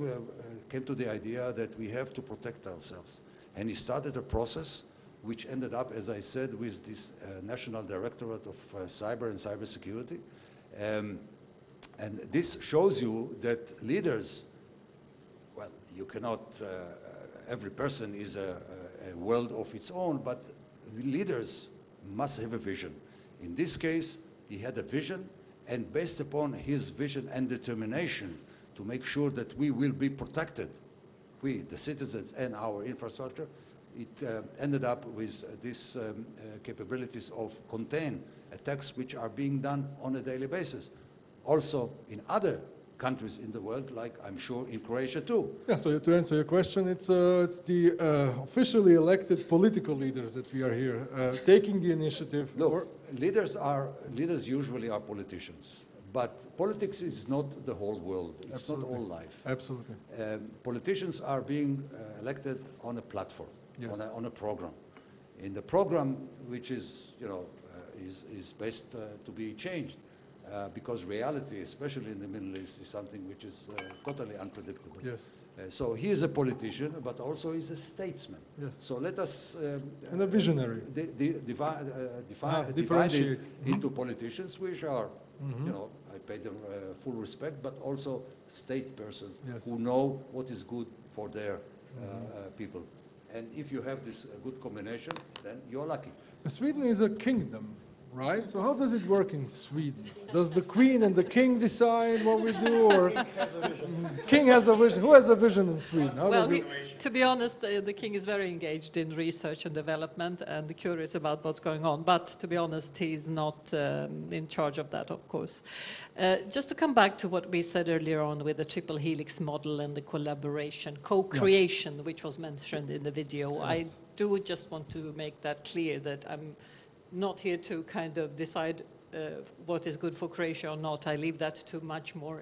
C: to the idea that we have to protect ourselves, and he started a process which ended up, as I said, with this National Directorate of Cyber and Cybersecurity. And this shows you that leaders, well, you cannot, every person is a world of its own, but leaders must have a vision. In this case, he had a vision, and based upon his vision and determination to make sure that we will be protected, we, the citizens, and our infrastructure, it ended up with these capabilities of contain attacks which are being done on a daily basis. Also in other countries in the world, like I'm sure in Croatia too.
A: Yeah, so to answer your question, it's the officially elected political leaders that we are here taking the initiative.
C: Look, leaders usually are politicians, but politics is not the whole world. It's
A: Absolutely.
C: not all life.
A: Absolutely.
C: Politicians are being elected on a platform,
A: Yes.
C: on a program. In the program, which is, is best to be changed, because reality, especially in the Middle East, is something which is totally unpredictable.
A: Yes.
C: So he is a politician, but also he's a statesman.
A: Yes.
C: So let us
A: And a visionary.
C: divide
A: differentiate.
C: it into politicians, which are, I pay them full respect, but also state persons
A: Yes.
C: who know what is good for their people. And if you have this good combination, then you're lucky.
A: Sweden is a kingdom, right? So how does it work in Sweden? Does the queen and the king decide what we do, or king has a vision? Who has a vision in Sweden? How
D: Well,
A: does it?
D: to be honest, the king is very engaged in research and development and curious about what's going on. But to be honest, he's not in charge of that, of course. Just to come back to what we said earlier on with the triple helix model and the collaboration, co-creation, which was mentioned in the video,
A: Yes.
D: I do just want to make that clear that I'm not here to kind of decide what is good for Croatia or not. I leave that to much more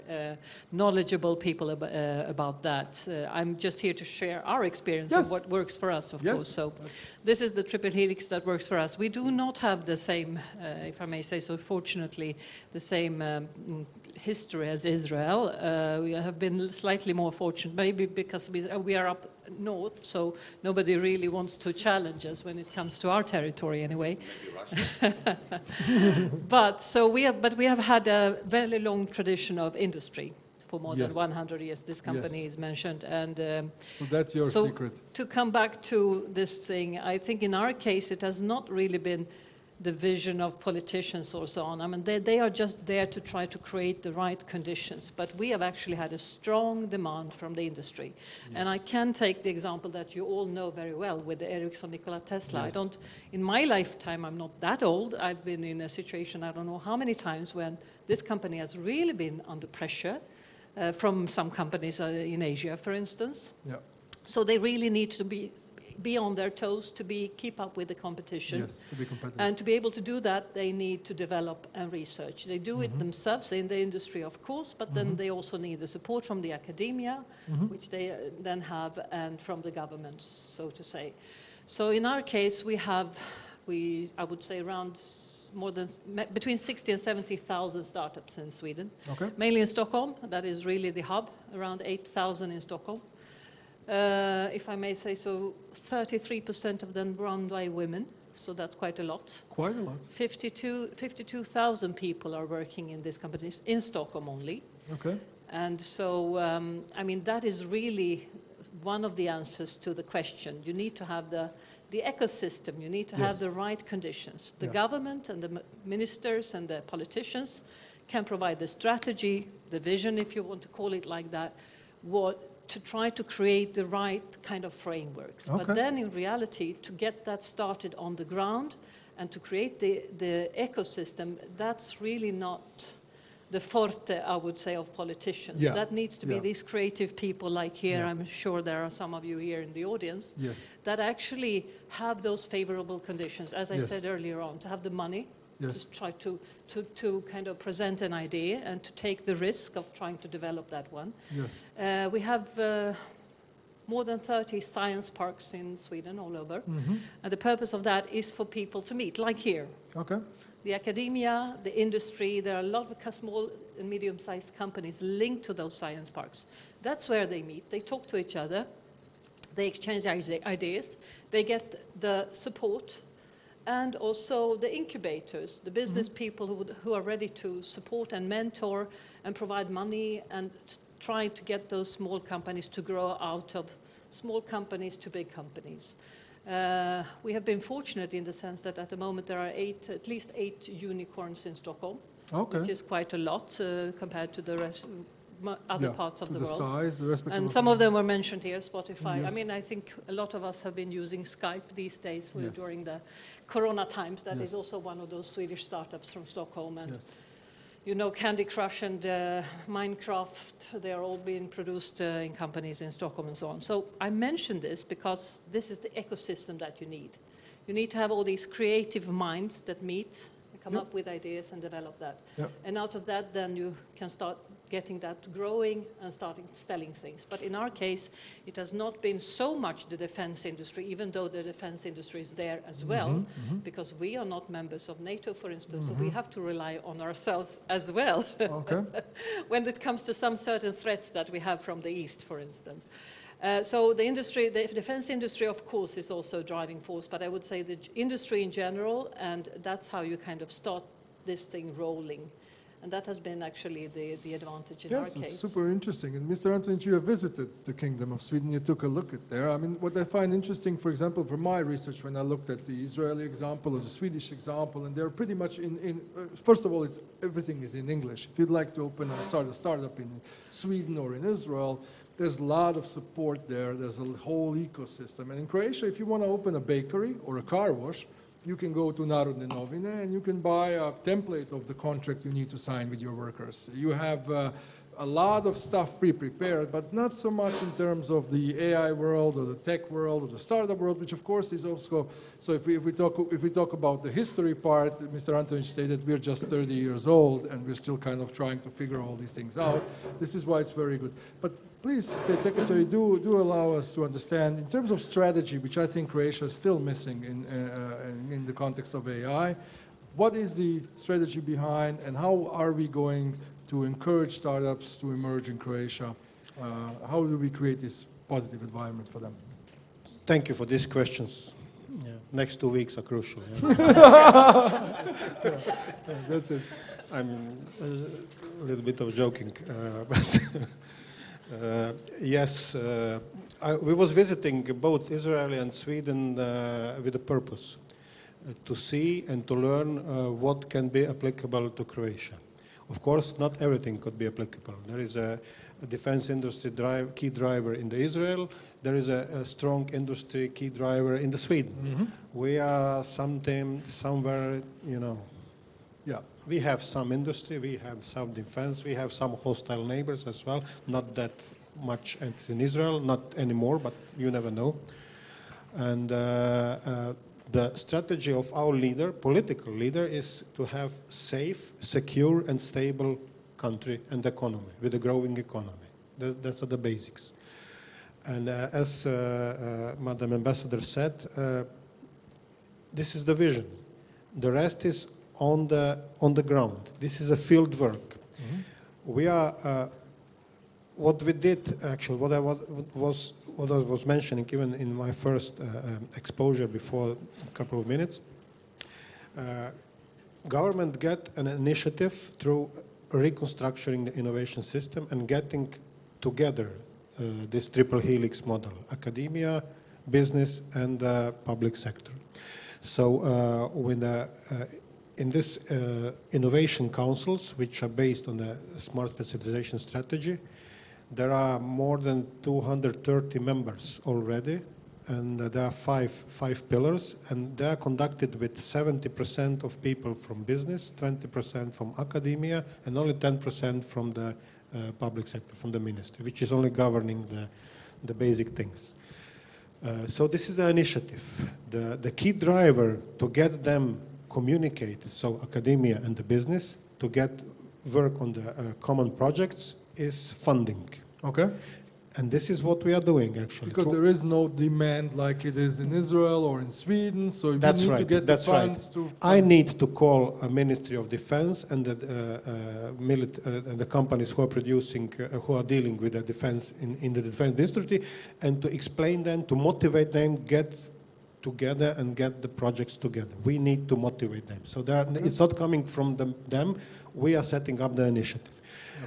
D: knowledgeable people about that. I'm just here to share our experience
A: Yes.
D: of what works for us, of
A: Yes.
D: course. So this is the triple helix that works for us. We do not have the same, if I may say so, fortunately, the same history as Israel. We have been slightly more fortunate, maybe because we are up north, so nobody really wants to challenge us when it comes to our territory anyway. But we have had a very long tradition of industry for more than
A: Yes.
D: 100 years. This company
A: Yes.
D: is mentioned, and
A: So that's your
D: so
A: secret.
D: to come back to this thing, I think in our case it has not really been the vision of politicians or so on. I mean, they are just there to try to create the right conditions. But we have actually had a strong demand from the industry. And I can take the example that you all know very well with the Ericsson Nikola Tesla.
A: Yes.
D: In my lifetime, I'm not that old. I've been in a situation, I don't know how many times, when this company has really been under pressure from some companies in Asia, for instance.
A: Yeah.
D: So they really need to be on their toes to keep up with the competition.
A: Yes. To be competitive.
D: And to be able to do that, they need to develop and research. They do it themselves in the industry, of course, but then they also need the support from the academia, which they then have, and from the government, so to say. So in our case, I would say around between 60 and 70,000 startups in Sweden,
A: Okay.
D: mainly in Stockholm. That is really the hub, around 8,000 in Stockholm. If I may say so, 33% of them run by women, so that's quite a lot.
A: Quite a lot.
D: 52,000 people are working in these companies in Stockholm only.
A: Okay.
D: And so, I mean, that is really one of the answers to the question. You need to have the ecosystem, you need to have
A: Yes.
D: the right conditions. The
A: Yeah.
D: government and the ministers and the politicians can provide the strategy, the vision, if you want to call it like that, to try to create the right kind of frameworks.
A: Okay.
D: But then in reality, to get that started on the ground and to create the ecosystem, that's really not the forte, I would say, of politicians.
A: Yeah.
D: That needs to be
A: Yeah.
D: these creative people like here,
A: Yeah.
D: I'm sure there are some of you here in the audience,
A: Yes.
D: that actually have those favorable conditions, as I
A: Yes.
D: said earlier on, to have the money,
A: Yes.
D: to try to kind of present an idea and to take the risk of trying to develop that one.
A: Yes.
D: We have more than 30 science parks in Sweden all over. And the purpose of that is for people to meet, like here.
A: Okay.
D: The academia, the industry, there are a lot of small and medium-sized companies linked to those science parks. That's where they meet. They talk to each other. They exchange ideas. They get the support and also the incubators, the business people who are ready to support and mentor and provide money and try to get those small companies to grow out of small companies to big companies. We have been fortunate in the sense that at the moment there are at least eight unicorns in Stockholm,
A: Okay.
D: which is quite a lot compared to the rest, other parts of
A: to
D: the
A: the
D: world.
A: size, the respective
D: And
A: of
D: some of them were mentioned here, Spotify.
A: Yes.
D: I mean, I think a lot of us have been using Skype these days
A: Yes.
D: during the Corona times. That
A: Yes.
D: is also one of those Swedish startups from Stockholm. And
A: Yes.
D: you know, Candy Crush and Minecraft, they are all being produced in companies in Stockholm and so on. So I mention this because this is the ecosystem that you need. You need to have all these creative minds that meet, and come up with ideas and develop that. And out of that, then you can start getting that growing and starting selling things. But in our case, it has not been so much the defense industry, even though the defense industry is there as well, because we are not members of NATO, for instance, so we have to rely on ourselves as well when it comes to some certain threats that we have from the East, for instance. So the industry, the defense industry, of course, is also a driving force, but I would say the industry in general, and that's how you kind of start this thing rolling. And that has been actually the advantage in our case. Yes,
A: it's super interesting. And Mr. Antonich, you have visited the Kingdom of Sweden. You took a look at there. I mean, what I find interesting, for example, from my research, when I looked at the Israeli example or the Swedish example, and they're pretty much first of all, everything is in English. If you'd like to open and start a startup in Sweden or in Israel, there's a lot of support there. There's a whole ecosystem. And in Croatia, if you want to open a bakery or a car wash, you can go to Narodne Novine and you can buy a template of the contract you need to sign with your workers. You have a lot of stuff pre-prepared, but not so much in terms of the AI world or the tech world or the startup world, which of course is also, so if we talk about the history part, Mr. Antonich stated we're just 30 years old and we're still kind of trying to figure all these things out. This is why it's very good. But please, State Secretary, do allow us to understand, in terms of strategy, which I think Croatia is still missing in the context of AI, what is the strategy behind and how are we going to encourage startups to emerge in Croatia? How do we create this positive environment for them?
E: Thank you for these questions. Yeah. Next 2 weeks are crucial.
A: That's it.
E: I'm a little bit of joking, but yes, we was visiting both Israel and Sweden with a purpose, to see and to learn what can be applicable to Croatia. Of course, not everything could be applicable. There is a defense industry key driver in the Israel. There is a strong industry key driver in the Sweden. We are somewhere, you know.
A: Yeah.
E: We have some industry, we have some defense, we have some hostile neighbors as well. Not that much as in Israel, not anymore, but you never know. And the strategy of our leader, political leader, is to have safe, secure, and stable country and economy, with a growing economy. That's the basics. And as Madam Ambassador said, this is the vision. The rest is on the ground. This is a field work. We are what we did actually. What I was mentioning even in my first exposure before a couple of minutes. Government get an initiative through reconstructing the innovation system and getting together this triple helix model: academia, business, and public sector. So in this innovation councils, which are based on the smart specialization strategy, there are more than 230 members already, and there are five pillars, and they are conducted with 70% of people from business, 20% from academia, and only 10% from the public sector, from the ministry, which is only governing the basic things. So this is the initiative. The key driver to get them communicate, so academia and the business, to get work on the common projects is funding.
A: Okay.
E: And this is what we are doing, actually.
A: Because there is no demand like it is in Israel or in Sweden, so you need to get the funds to...
E: I need to call a Ministry of Defense and the companies who are producing, who are dealing with the defense in the defense industry, and to explain them, to motivate them, get together and get the projects together. We need to motivate them. So it's not coming from them. We are setting up the initiative.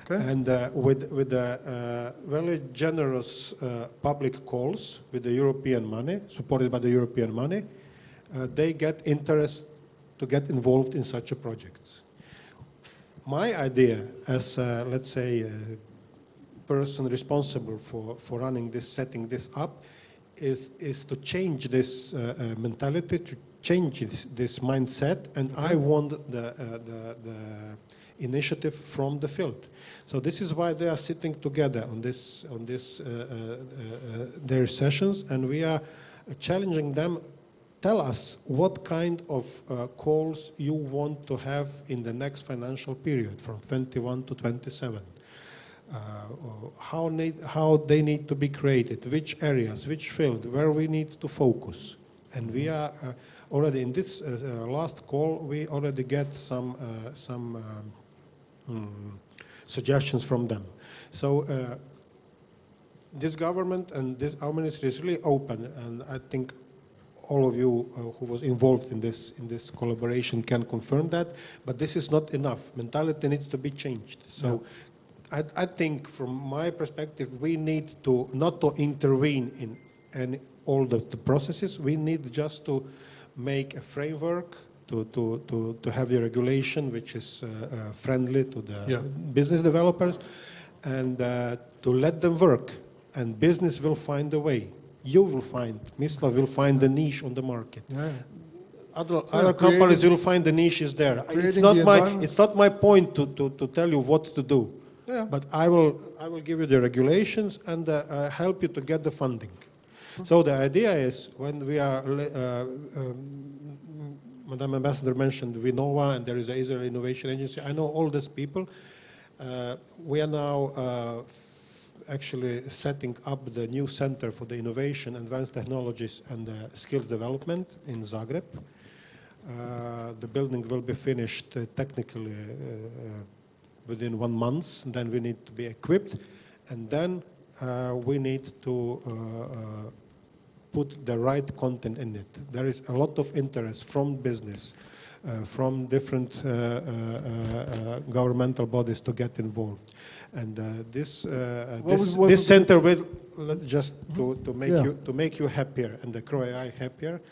A: Okay.
E: And with the very generous public calls with the European money, supported by the European money, they get interest to get involved in such a project. My idea as, let's say, a person responsible for running this, setting this up, is to change this mentality, to change this mindset, and I want the initiative from the field. So this is why they are sitting together on their sessions, and we are challenging them. Tell us what kind of calls you want to have in the next financial period from 21 to 27. How they need to be created, which areas, which field, where we need to focus. And we are already in this last call, we already get some suggestions from them. So this government and this our ministry is really open, and I think all of you who was involved in this collaboration can confirm that. But this is not enough. Mentality needs to be changed. So I think, from my perspective, we need to not to intervene in all the processes. We need just to make a framework to have a regulation which is friendly to the business developers, and to let them work. And business will find a way. You will find, Mislav will find the niche on the market. Other companies will find the niche is there. It's not my point to tell you what to do.
A: Yeah.
E: But I will give you the regulations and help you to get the funding. So the idea is, when we are, Madam Ambassador mentioned Vinnova, and there is an Israel Innovation Agency. I know all these people. We are now actually setting up the new Center for the Innovation, Advanced Technologies and Skills Development in Zagreb. The building will be finished technically within 1 month. Then we need to be equipped, and then we need to put the right content in it. There is a lot of interest from business, from different governmental bodies to get involved. And this center will, just to make you happier and the CroAI happier,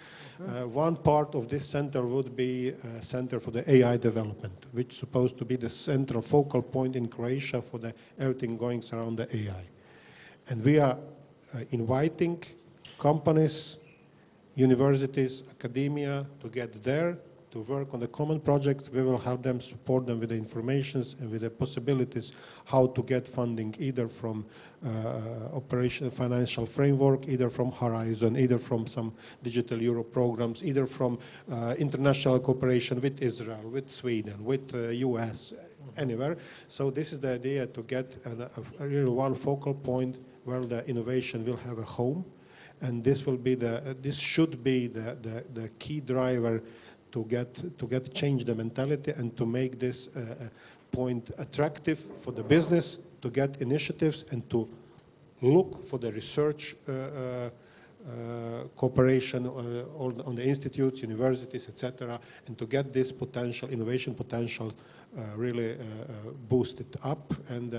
E: one part of this center would be a center for the AI development, which is supposed to be the central focal point in Croatia for everything going around the AI. And we are inviting companies, universities, academia to get there, to work on the common projects. We will help them, support them with the informations and with the possibilities how to get funding, either from Operation Financial Framework, either from Horizon, either from some Digital Europe programs, either from international cooperation with Israel, with Sweden, with US, anywhere. So this is the idea, to get a real one focal point where the innovation will have a home. And this will be this should be the key driver to get change the mentality and to make this point attractive for the business, to get initiatives and to look for the research cooperation on the institutes, universities, etc., and to get this potential, innovation potential, really boosted up and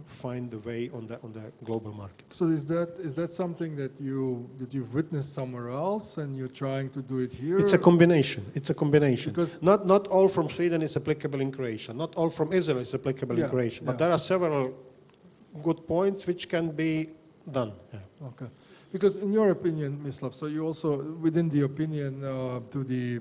E: find the way on the global market.
A: So is that something that you've witnessed somewhere else and you're trying to do it here?
E: It's a combination. It's a combination.
A: Because
E: not all from Sweden is applicable in Croatia. Not all from Israel is applicable in Croatia. But there are several good points which can be done. Yeah.
A: Okay. Because in your opinion, Mislav, so you also, within the opinion to the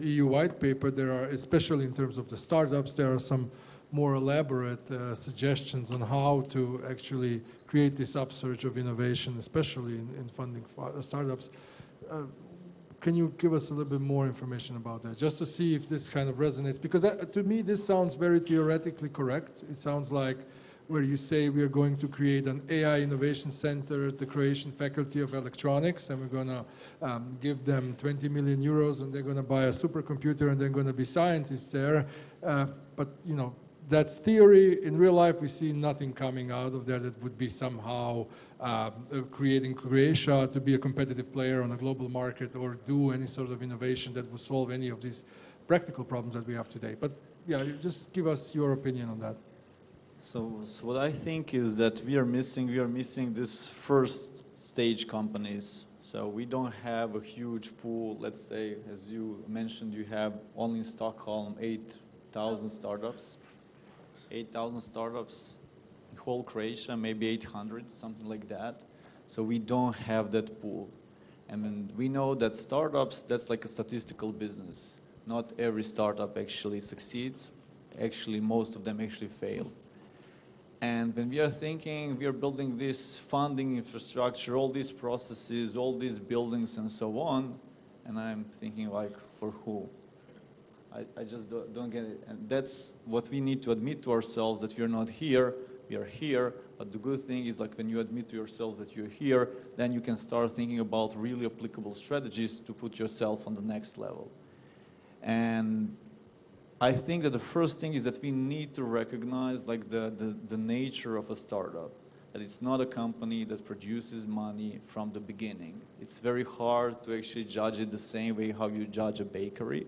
A: EU white paper, there are, especially in terms of the startups, there are some more elaborate suggestions on how to actually create this upsurge of innovation, especially in funding startups. Can you give us a little bit more information about that, just to see if this kind of resonates? Because to me, this sounds very theoretically correct. It sounds like where you say we are going to create an AI innovation center at the Croatian Faculty of Electronics, and we're going to give them 20 million euros, and they're going to buy a supercomputer, and they're going to be scientists there. But you know, that's theory. In real life, we see nothing coming out of there that would be somehow creating Croatia to be a competitive player on a global market, or do any sort of innovation that would solve any of these practical problems that we have today. But yeah, just give us your opinion on that.
B: So what I think is that we are missing this first stage companies. So we don't have a huge pool. Let's say, as you mentioned, you have only in Stockholm 8,000 startups. 8,000 startups, whole Croatia, maybe 800, something like that. So we don't have that pool. And we know that startups, that's like a statistical business. Not every startup actually succeeds. actually most of them actually fail. And when we are thinking, we are building this funding infrastructure, all these processes, all these buildings and so on, and I'm thinking like, for who? I just don't get it. And that's what we need to admit to ourselves, that we are not here, we are here. But the good thing is, like, when you admit to yourselves that you're here, then you can start thinking about really applicable strategies to put yourself on the next level. And I think that the first thing is that we need to recognize like the nature of a startup, that it's not a company that produces money from the beginning. It's very hard to actually judge it the same way how you judge a bakery.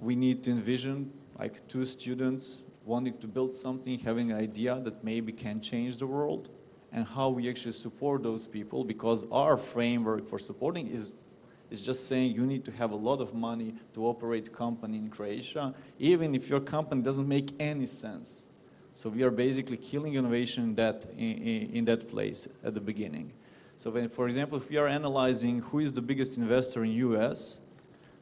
B: We need to envision like two students wanting to build something, having an idea that maybe can change the world, and how we actually support those people, because our framework for supporting is just saying you need to have a lot of money to operate a company in Croatia, even if your company doesn't make any sense. So we are basically killing innovation in that place at the beginning. So when, for example, if we are analyzing who is the biggest investor in US,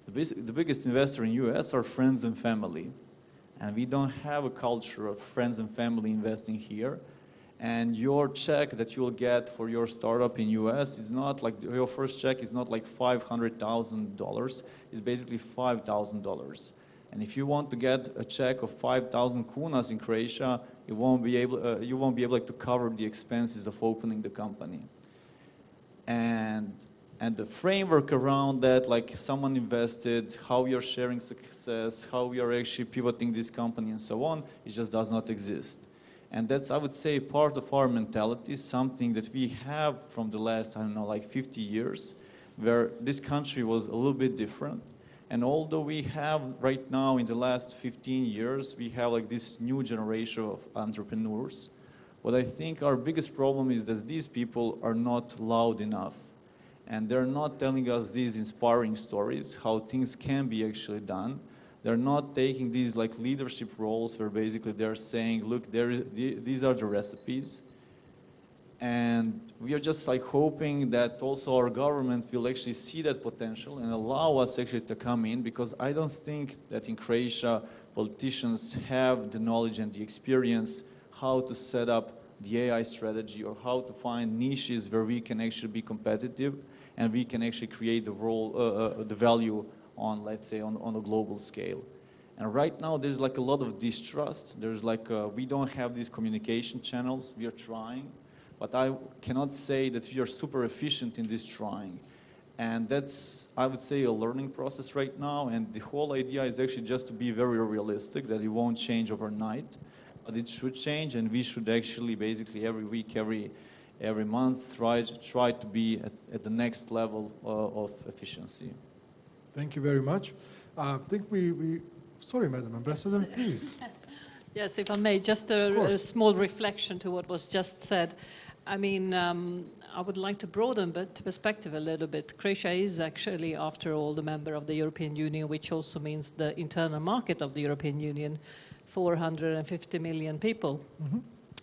B: the biggest investor in US are friends and family. And we don't have a culture of friends and family investing here. And your check that you'll get for your startup in US is not like, your first check is not like $500,000, it's basically $5,000. And if you want to get a check of 5,000 kunas in Croatia, you won't be able like, to cover the expenses of opening the company. And the framework around that, like someone invested, how we are sharing success, how we are actually pivoting this company and so on, it just does not exist. And that's, I would say, part of our mentality, something that we have from the last, I don't know, like 50 years, where this country was a little bit different. And although we have right now, in the last 15 years, we have like this new generation of entrepreneurs, what I think our biggest problem is that these people are not loud enough. And they're not telling us these inspiring stories, how things can be actually done. They're not taking these like leadership roles where basically they're saying, look, these are the recipes. And we are just like hoping that also our government will actually see that potential and allow us actually to come in, because I don't think that in Croatia politicians have the knowledge and the experience how to set up the AI strategy or how to find niches where we can actually be competitive and we can actually create the value on, let's say, on a global scale. And right now there's like a lot of distrust. There's like, we don't have these communication channels. We are trying, but I cannot say that we are super efficient in this trying. And that's, I would say, a learning process right now. And the whole idea is actually just to be very realistic, that it won't change overnight, but it should change, and we should actually basically every week, every month try to be at the next level of efficiency.
A: Thank you very much. I think sorry, Madam Ambassador, please.
D: Yes, if I may, just a small reflection to what was just said. I mean, I would like to broaden the perspective a little bit. Croatia is actually, after all, the member of the European Union, which also means the internal market of the European Union, 450 million people. Mm-hmm.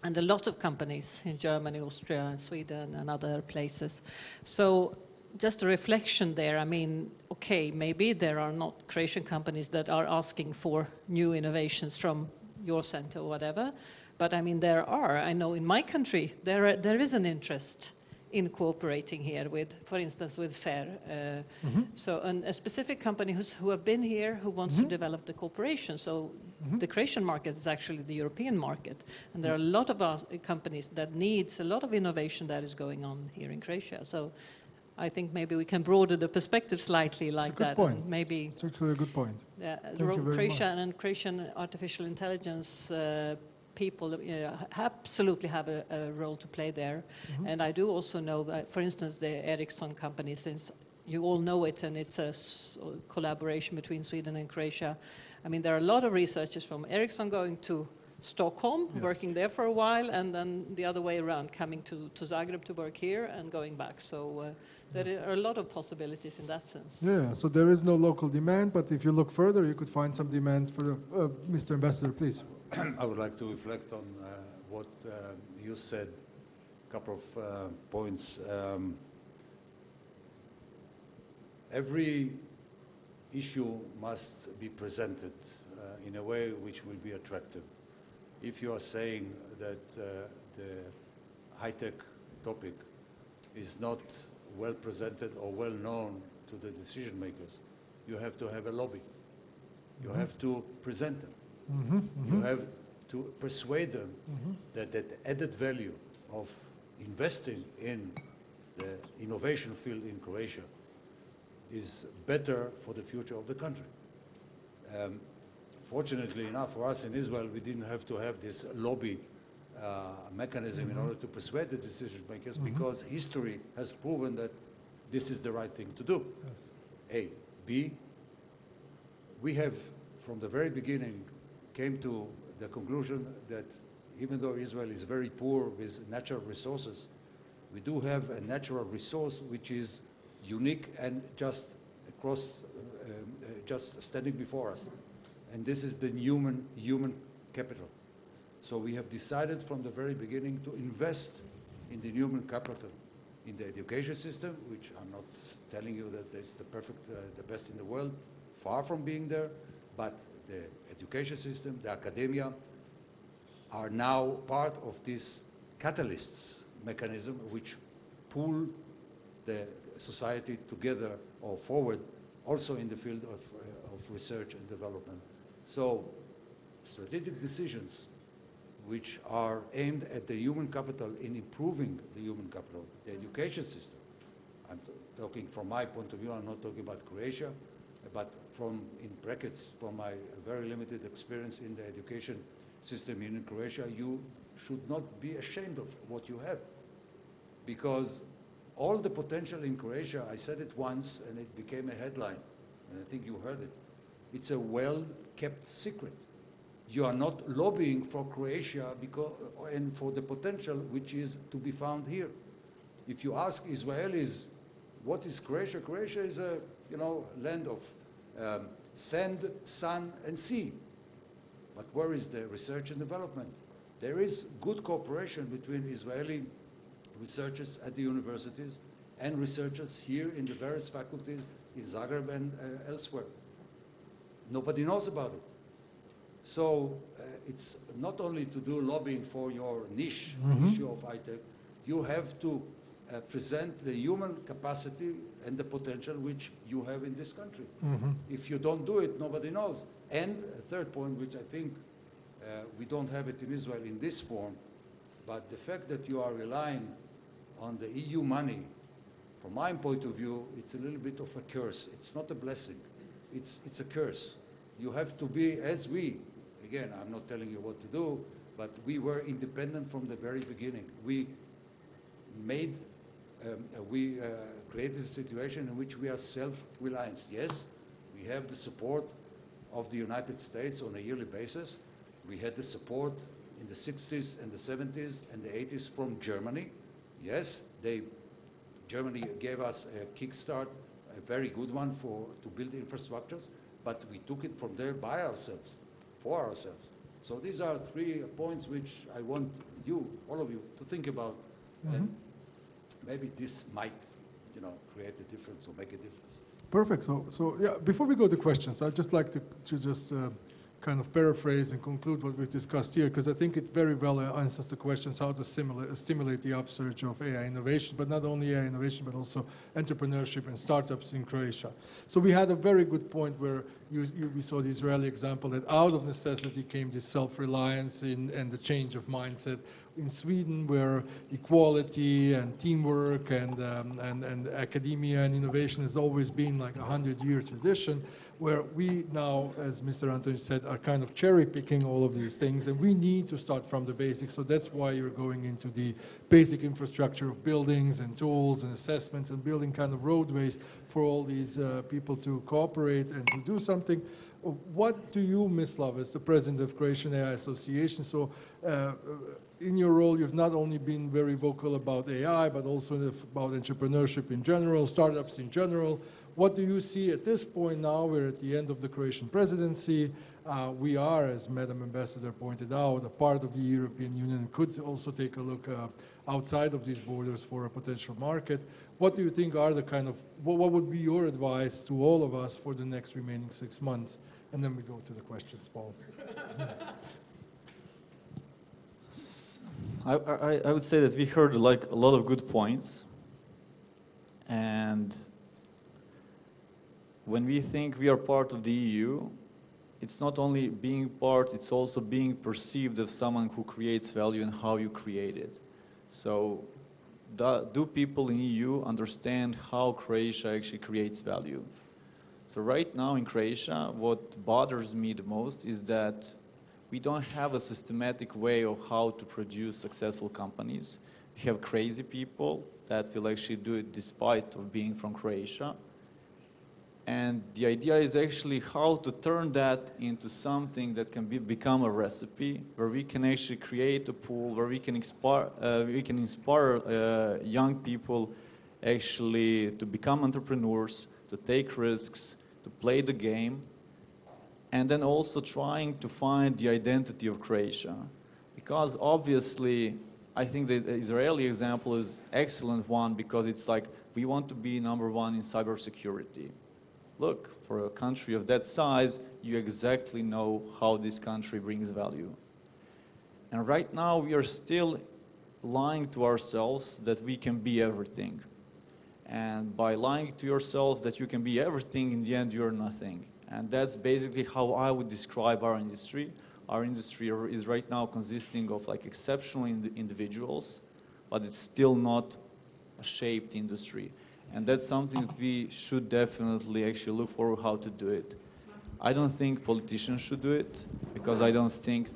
D: And a lot of companies in Germany, Austria, Sweden, and other places. So just a reflection there. I mean, okay, maybe there are not Croatian companies that are asking for new innovations from your center or whatever, but I mean, there are. I know in my country, there is an interest in cooperating here with, for instance, with FAIR. So a specific company who have been here, who wants to develop the cooperation. So the Croatian market is actually the European market. And there are a lot of companies that needs a lot of innovation that is going on here in Croatia. So I think maybe we can broaden the perspective slightly like that.
A: Point.
D: And maybe
A: it's actually a good point.
D: Croatia and Croatian artificial intelligence people absolutely have a role to play there. And I do also know that, for instance, the Ericsson company, since you all know it, and it's a collaboration between Sweden and Croatia. I mean, there are a lot of researchers from Ericsson going to Stockholm, working there for a while, and then the other way around, coming to Zagreb to work here and going back. So there are a lot of possibilities in that sense.
A: Yeah, so there is no local demand, but if you look further, you could find some demand for Mr. Ambassador, please.
C: I would like to reflect on what you said, a couple of points. Every issue must be presented in a way which will be attractive. If you are saying that the high-tech topic is not well presented or well known to the decision makers, you have to have a lobby. You have to present them. You have to persuade them that the added value of investing in the innovation field in Croatia is better for the future of the country. Fortunately enough for us in Israel, we didn't have to have this lobby mechanism in order to persuade the decision makers, because history has proven that this is the right thing to do. A. B. We have, from the very beginning, came to the conclusion that even though Israel is very poor with natural resources, we do have a natural resource which is unique and just across, just standing before us. And this is the human capital. So we have decided from the very beginning to invest in the human capital, in the education system, which I'm not telling you that it's the perfect, the best in the world, far from being there, but the education system, the academia, are now part of this catalysts mechanism which pull the society together or forward, also in the field of research and development. So strategic decisions which are aimed at the human capital in improving the human capital, the education system. I'm talking from my point of view, I'm not talking about Croatia, but from, in brackets, from my very limited experience in the education system in Croatia, you should not be ashamed of what you have. Because all the potential in Croatia, I said it once and it became a headline, and I think you heard it. It's a well-kept secret. You are not lobbying for Croatia because, and for the potential which is to be found here. If you ask Israelis, what is Croatia? Croatia is a land of sand, sun, and sea. But where is the research and development? There is good cooperation between Israeli researchers at the universities and researchers here in the various faculties in Zagreb and elsewhere. Nobody knows about it. So it's not only to do lobbying for your niche, issue of high-tech, you have to present the human capacity and the potential which you have in this country. If you don't do it, nobody knows. And a third point, which I think we don't have it in Israel in this form, but the fact that you are relying on the EU money, from my point of view, it's a little bit of a curse. It's not a blessing. It's a curse. You have to be, as we, again, I'm not telling you what to do, but we were independent from the very beginning. We made, we created a situation in which we are self-reliant. Yes, we have the support of the United States on a yearly basis. We had the support in the 60s and the 70s and the 80s from Germany. Yes, Germany gave us a kickstart, a very good one to build infrastructures, but we took it from there by ourselves, for ourselves. So these are 3 points which I want you, all of you, to think about. And maybe this might, create a difference or make a difference.
A: Perfect. So yeah, before we go to questions, I'd just like to just kind of paraphrase and conclude what we've discussed here, because I think it very well answers the questions how to stimulate the upsurge of AI innovation, but not only AI innovation, but also entrepreneurship and startups in Croatia. So we had a very good point where we saw the Israeli example that out of necessity came this self-reliance and the change of mindset. In Sweden, where equality and teamwork and academia and innovation has always been like a 100-year tradition, where we now, as Mr. Antonić said, are kind of cherry-picking all of these things, and we need to start from the basics. So that's why you're going into the basic infrastructure of buildings and tools and assessments and building kind of roadways for all these people to cooperate and to do something. What do you, Mislav, as the president of Croatian AI Association, so in your role, you've not only been very vocal about AI, but also about entrepreneurship in general, startups in general. What do you see at this point now? We're at the end of the Croatian presidency. We are, as Madam Ambassador pointed out, a part of the European Union, could also take a look outside of these borders for a potential market. What do you think are the kind of, what would be your advice to all of us for the next remaining 6 months And then we go to the questions, Paul.
B: I would say that we heard like a lot of good points, and when we think we are part of the EU, it's not only being part, it's also being perceived as someone who creates value and how you create it. So do people in EU understand how Croatia actually creates value? So right now in Croatia, what bothers me the most is that we don't have a systematic way of how to produce successful companies. We have crazy people that will actually do it despite of being from Croatia. And the idea is actually how to turn that into something that can become a recipe, where we can actually create a pool, where we can inspire young people actually to become entrepreneurs, to take risks, to play the game, and then also trying to find the identity of Croatia. Because obviously, I think the Israeli example is an excellent one, because it's like, we want to be #1 in cybersecurity. Look, for a country of that size, you exactly know how this country brings value. And right now, we are still lying to ourselves that we can be everything. And by lying to yourself that you can be everything, in the end, you're nothing. And that's basically how I would describe our industry. Our industry is right now consisting of like exceptional individuals, but it's still not a shaped industry. And that's something that we should definitely actually look for how to do it. I don't think politicians should do it, because I don't think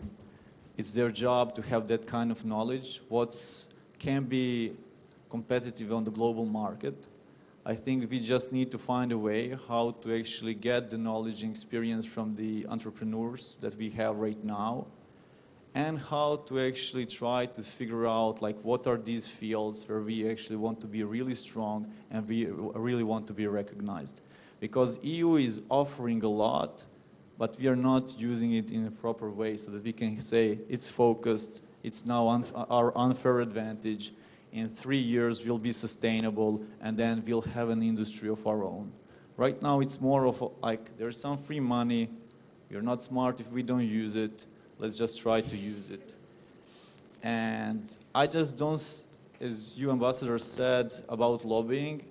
B: it's their job to have that kind of knowledge. What can be competitive on the global market. I think we just need to find a way how to actually get the knowledge and experience from the entrepreneurs that we have right now, and how to actually try to figure out like what are these fields where we actually want to be really strong and we really want to be recognized. Because EU is offering a lot, but we are not using it in a proper way so that we can say it's focused, it's now our unfair advantage. In 3 years we'll be sustainable, and then we'll have an industry of our own. Right now it's more of like there's some free money, we're not smart if we don't use it, let's just try to use it. And I just don't, as you ambassador said about lobbying,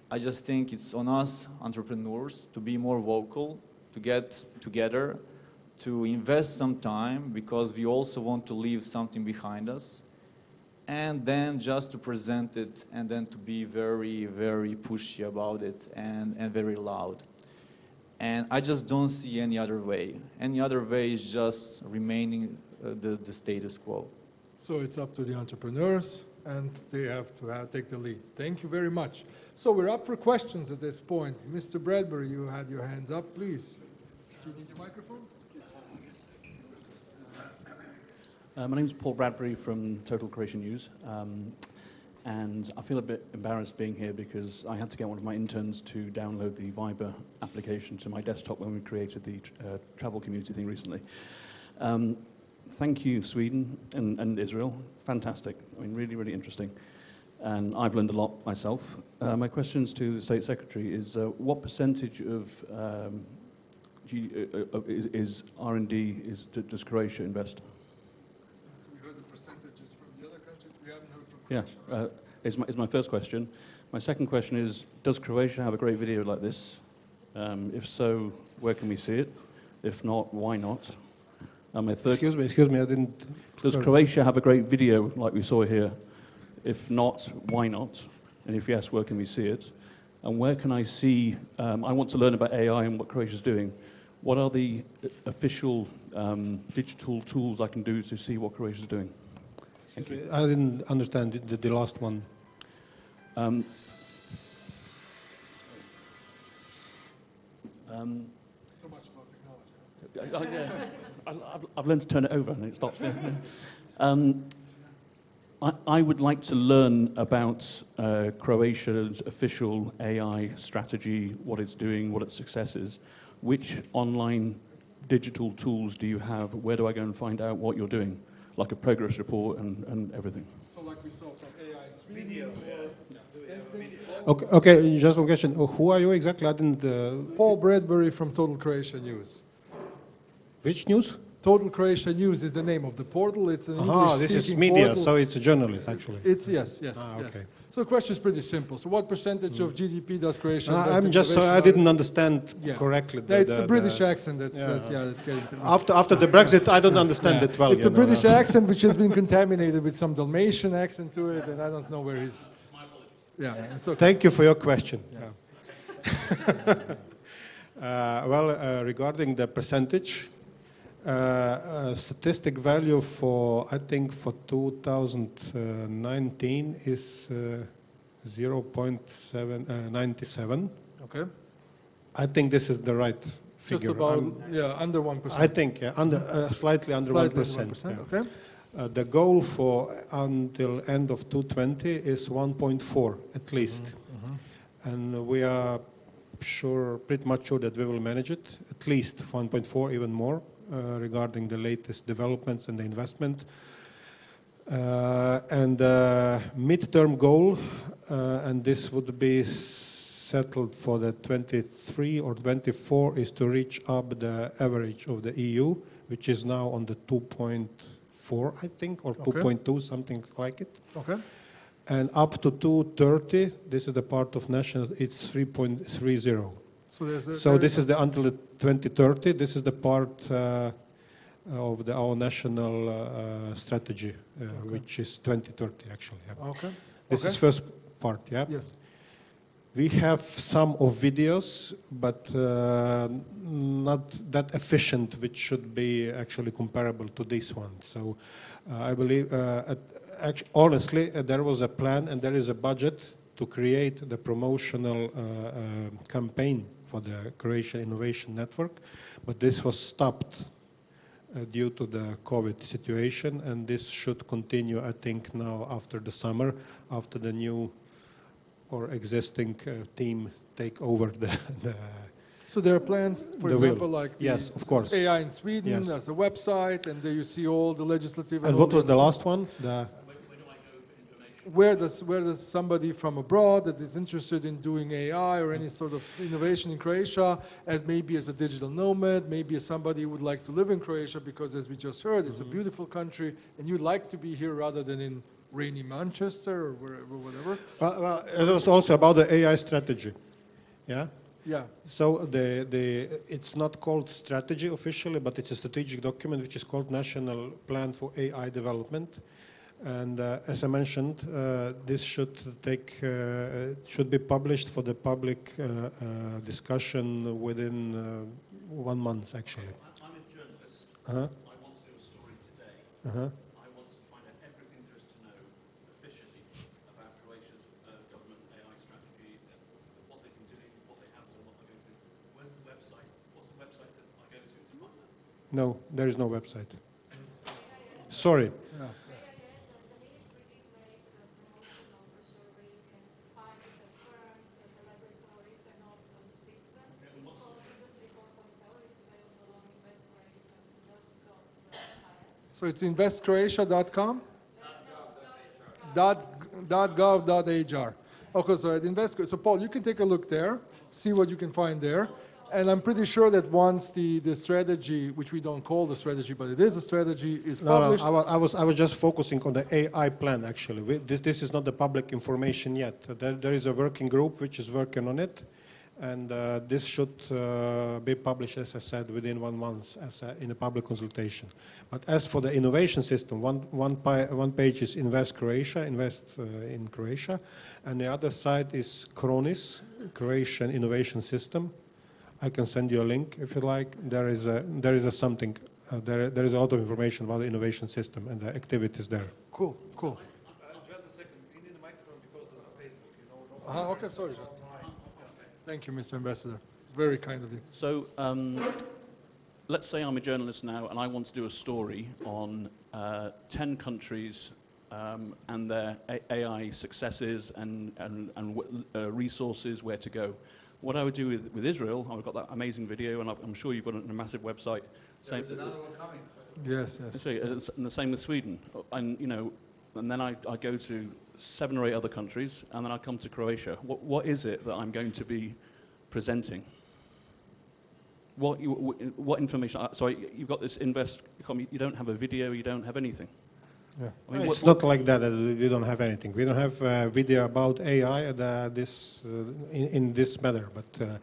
B: I just think it's on us entrepreneurs to be more vocal, to get together, to invest some time, because we also want to leave something behind us. And then just to present it, and then to be very, very pushy about it, and very loud. And I just don't see any other way. Any other way is just remaining the status quo.
A: So it's up to the entrepreneurs, and they have to take the lead. Thank you very much. So we're up for questions at this point. Mr. Bradbury, you had your hands up, please. Do you need your microphone?
F: My name is Paul Bradbury from Total Croatian News, and I feel a bit embarrassed being here because I had to get one of my interns to download the Viber application to my desktop when we created the travel community thing recently. Thank you, Sweden and Israel. Fantastic. I mean, really, really interesting. And I've learned a lot myself. My questions to the State Secretary is, what percentage of is R&D does Croatia invest? Yeah, is my first question. My second question is, does Croatia have a great video like this? If so, where can we see it? If not, why not? My third,
E: Excuse me, I didn't...
F: Does Croatia have a great video like we saw here? If not, why not? And if yes, where can we see it? And where can I see, I want to learn about AI and what Croatia's doing. What are the official digital tools I can do to see what Croatia's doing? Thank you.
E: I didn't understand the last one.
A: So much about technology.
F: I've learned to turn it over and it stops there. I would like to learn about Croatia's official AI strategy, what it's doing, what its success is. Which online digital tools do you have? Where do I go and find out what you're doing? Like a progress report and everything.
A: So like we saw from AI in Sweden.
E: Okay, just one question. Who are you exactly? I didn't.
A: Paul Bradbury from Total Croatia News.
E: Which news?
A: Total Croatia News is the name of the portal. It's an
E: This is
A: English-speaking
E: media,
A: portal.
E: so it's a journalist, actually.
A: It's yes.
E: Okay.
A: Yes. So the question is pretty simple. So what percentage of GDP does Croatia invest
E: I'm
A: in
E: just
A: innovation?
E: I didn't understand
A: Yeah.
E: correctly.
A: No, it's the British accent that's getting to me.
E: After the Brexit, I don't understand it well.
A: It's a British accent which has been contaminated with some Dalmatian accent to it, and I don't know where he's. Yeah, it's okay.
E: Thank you for your question.
A: Yeah.
E: Regarding the percentage, statistic value for, I think, for 2019 is 0.97.
A: Okay.
E: I think this is the right figure.
A: Just about under 1%.
E: I think slightly under 1%. Yeah.
A: Okay.
E: The goal for until end of 2020 is 1.4 at least, and we are pretty much sure that we will manage it at least 1.4, even more, regarding the latest developments and the investment. And midterm goal, and this would be settled for the 23 or 24, is to reach up the average of the EU, which is now on the 2.4, I think, or 2.2, something like it.
A: Okay.
E: And up to 230, this is the part of national, it's 3.30. So this is the until the 2030. This is the part of our national strategy, which is 2030 actually. Yeah.
A: Okay.
E: This is first part. Yeah.
A: Yes.
E: We have some of videos, but not that efficient, which should be actually comparable to this one. So I believe, honestly, there was a plan and there is a budget to create the promotional campaign for the Croatian Innovation Network, but this was stopped due to the COVID situation, and this should continue, I think, now after the summer, after the new or existing team take over the
A: So there are plans, for example, like the
E: yes, of course.
A: AI in Sweden,
E: Yes.
A: there's a website, and there you see all the legislative.
E: And
A: all
E: what was the last one?
A: Where does somebody from abroad that is interested in doing AI or any sort of innovation in Croatia, as maybe as a digital nomad, maybe as somebody who would like to live in Croatia because, as we just heard, it's a beautiful country, and you'd like to be here rather than in rainy Manchester or wherever, whatever.
E: Well, it was also about the AI strategy. Yeah.
A: Yeah.
E: So it's not called strategy officially, but it's a strategic document which is called National Plan for AI Development. And as I mentioned, this should be published for the public discussion within 1 month, actually.
F: I'm a journalist.
E: Uh-huh.
F: I want to do a story today.
E: Uh-huh.
F: I want to find out everything there is to know officially about Croatia's government AI strategy, what they've been doing, what they haven't done, what they're going to do. Where's the website? What's the website that I go to find that?
E: No, there is no website. Sorry.
A: Yeah. So it's investcroatia.com? .gov.hr. Okay, so at so Paul, you can take a look there, see what you can find there. And I'm pretty sure that once the strategy, which we don't call the strategy, but it is a strategy, is published.
E: No, I was just focusing on the AI plan, actually. This is not the public information yet. There is a working group which is working on it. And this should be published, as I said, within 1 month in a public consultation. But as for the innovation system, one page is Invest Croatia, invest in Croatia, and the other side is CRONIS, Croatian Innovation System. I can send you a link if you like. There is a something. There is a lot of information about the innovation system and the activities there.
A: Cool.
G: Just a second. We need a microphone because there's a Facebook, you know.
A: Okay, sorry, John. Thank you, Mr. Ambassador. Very kind of you.
F: So let's say I'm a journalist now and I want to do a story on 10 countries and their AI successes and resources, where to go. What I would do with Israel, I've got that amazing video, and I'm sure you've got a massive website.
G: There's another one coming.
A: Yes.
F: And the same with Sweden. And, you know, and then I go to 7 or 8 other countries, and then I come to Croatia. What is it that I'm going to be presenting? What information? So you've got this you don't have a video, you don't have anything.
A: Yeah.
F: I mean,
E: It's not like that. We don't have anything. We don't have video about AI in this matter. But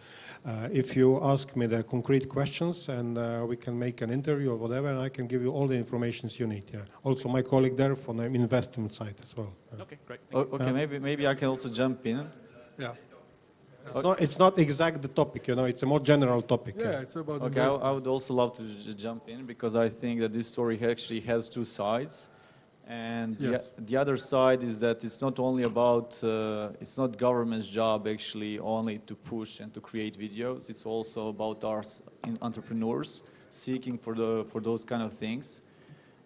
E: if you ask me the concrete questions, and we can make an interview or whatever, and I can give you all the information you need. Yeah. Also, my colleague there from the investment side as well.
F: Okay, great.
B: Okay, maybe I can also jump in.
A: Yeah.
E: It's not exact the topic, it's a more general topic.
A: Yeah, it's about
B: Okay, I would also love to jump in, because I think that this story actually has 2 sides. And
A: Yes.
B: the other side is that it's not only about, it's not government's job actually only to push and to create videos. It's also about us entrepreneurs seeking for those kind of things.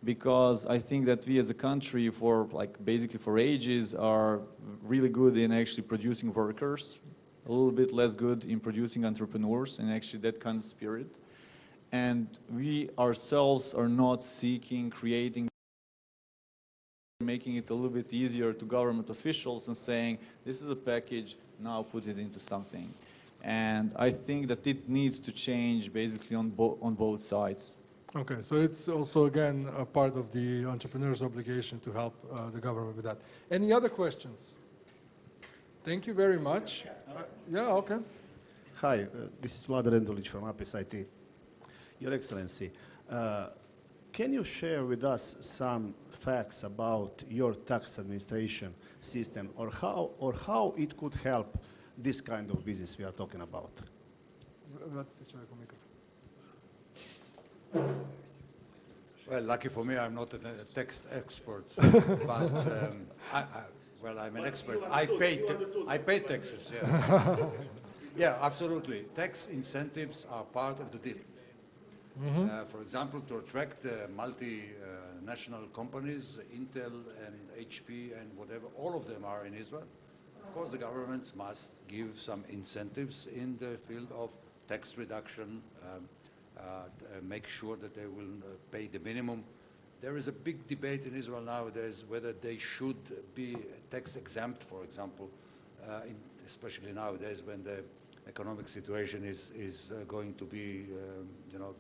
B: Because I think that we as a country basically for ages are really good in actually producing workers, a little bit less good in producing entrepreneurs and actually that kind of spirit. And we ourselves are not seeking, making it a little bit easier to government officials and saying, this is a package, now put it into something. And I think that it needs to change basically on both sides.
A: Okay, so it's also, again, a part of the entrepreneur's obligation to help the government with that. Any other questions? Thank you very much. Yeah, okay.
H: Hi, this is Vlad Rendulic from Apis IT. Your Excellency, can you share with us some facts about your tax administration system, or how it could help this kind of business we are talking about?
C: Well, lucky for me, I'm not a tax expert, but I'm an expert. I pay taxes. Yeah. Yeah, absolutely. Tax incentives are part of the deal. For example, to attract multinational companies, Intel and HP and whatever, all of them are in Israel. Of course, the governments must give some incentives in the field of tax reduction, make sure that they will pay the minimum. There is a big debate in Israel nowadays whether they should be tax exempt, for example, especially nowadays when the economic situation is going to be,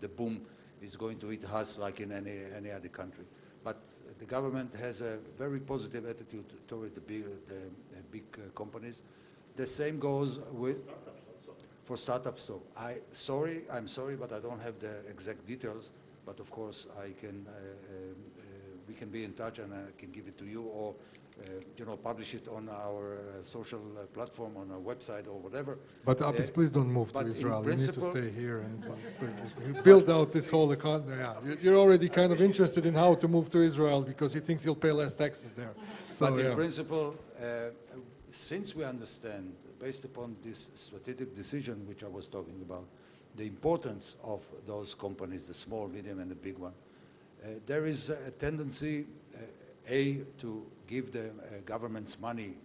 C: the boom is going to hit us like in any other country. But the government has a very positive attitude toward the big companies. The same goes for startups too. I'm sorry, but I don't have the exact details. But of course, we can be in touch, and I can give it to you, or publish it on our social platform, on our website, or whatever.
A: But Apis, please don't move to Israel. You need to stay here and build out this whole economy. Yeah. You're already kind of interested in how to move to Israel because he thinks he'll pay less taxes there. So,
C: but in principle, since we understand, based upon this strategic decision which I was talking about, the importance of those companies, the small, medium, and the big one, there is a tendency, to give the governments money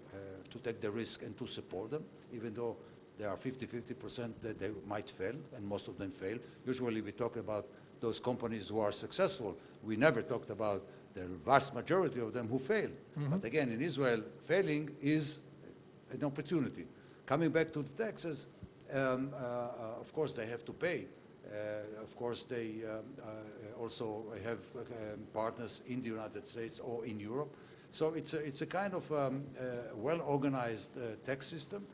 C: to take the risk and to support them, even though there are 50% that they might fail, and most of them fail. Usually we talk about those companies who are successful. We never talked about the vast majority of them who fail. But again, in Israel, failing is an opportunity. Coming back to the taxes, of course they have to pay. Of course, they also have partners in the United States or in Europe. So it's a kind of well-organized tax system,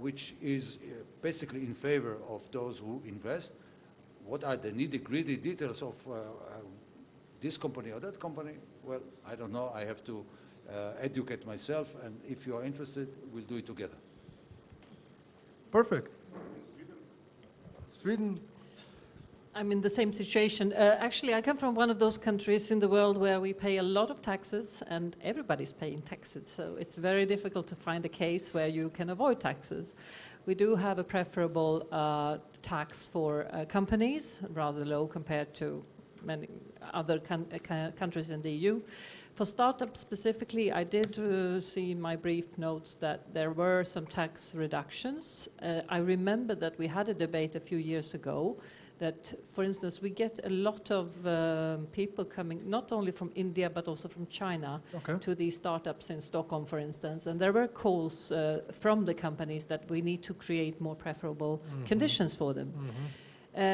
C: which is basically in favor of those who invest. What are the nitty-gritty details of this company or that company? Well, I don't know. I have to educate myself, and if you are interested, we'll do it together.
A: Perfect. Sweden.
D: I'm in the same situation. Actually, I come from one of those countries in the world where we pay a lot of taxes and everybody's paying taxes. So it's very difficult to find a case where you can avoid taxes. We do have a preferable tax for companies, rather low compared to many other countries in the EU. For startups specifically, I did see in my brief notes that there were some tax reductions. I remember that we had a debate a few years ago that, for instance, we get a lot of people coming, not only from India, but also from China,
A: Okay.
D: to these startups in Stockholm, for instance. And there were calls from the companies that we need to create more preferable conditions for them.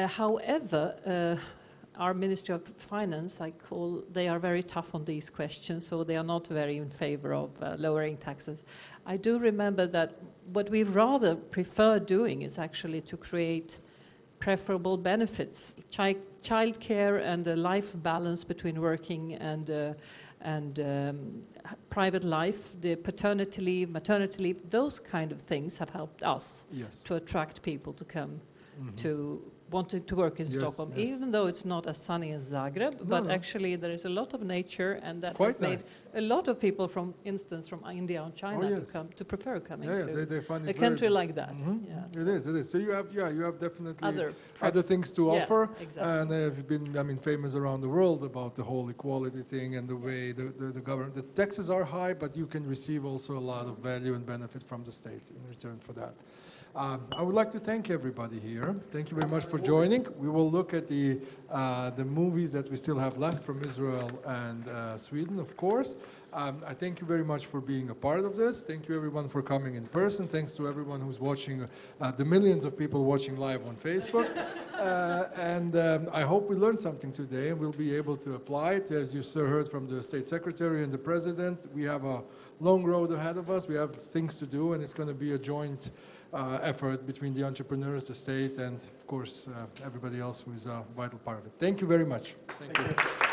D: However, our Ministry of Finance, they are very tough on these questions, so they are not very in favor of lowering taxes. I do remember that what we rather prefer doing is actually to create preferable benefits, childcare and the life balance between working and private life, the paternity leave, maternity leave, those kind of things have helped us
A: Yes.
D: to attract people to come to wanting to work in
A: Yes,
D: Stockholm,
A: yes.
D: even though it's not as sunny as Zagreb,
A: No,
D: but
A: no.
D: actually there is a lot of nature, and that
A: Quite
D: has made
A: nice.
D: a lot of people, from instance, from India and China,
A: yes.
D: to prefer coming
A: Yeah,
D: to
A: they find
D: a
A: it
D: country
A: very,
D: like that. Yeah,
A: It
D: so
A: is. So you have definitely
D: other
A: other things to
D: yeah,
A: offer.
D: exactly.
A: And you've been, famous around the world about the whole equality thing and the way the government, the taxes are high, but you can receive also a lot of value and benefit from the state in return for that. I would like to thank everybody here. Thank you very much for joining. We will look at the movies that we still have left from Israel and Sweden, of course. I thank you very much for being a part of this. Thank you everyone for coming in person. Thanks to everyone who's watching, the millions of people watching live on Facebook. And I hope we learned something today and we'll be able to apply it. As you heard from the State Secretary and the President, we have a long road ahead of us. We have things to do, and it's going to be a joint effort between the entrepreneurs, the state, and of course everybody else who is a vital part of it. Thank you very much. Thank you.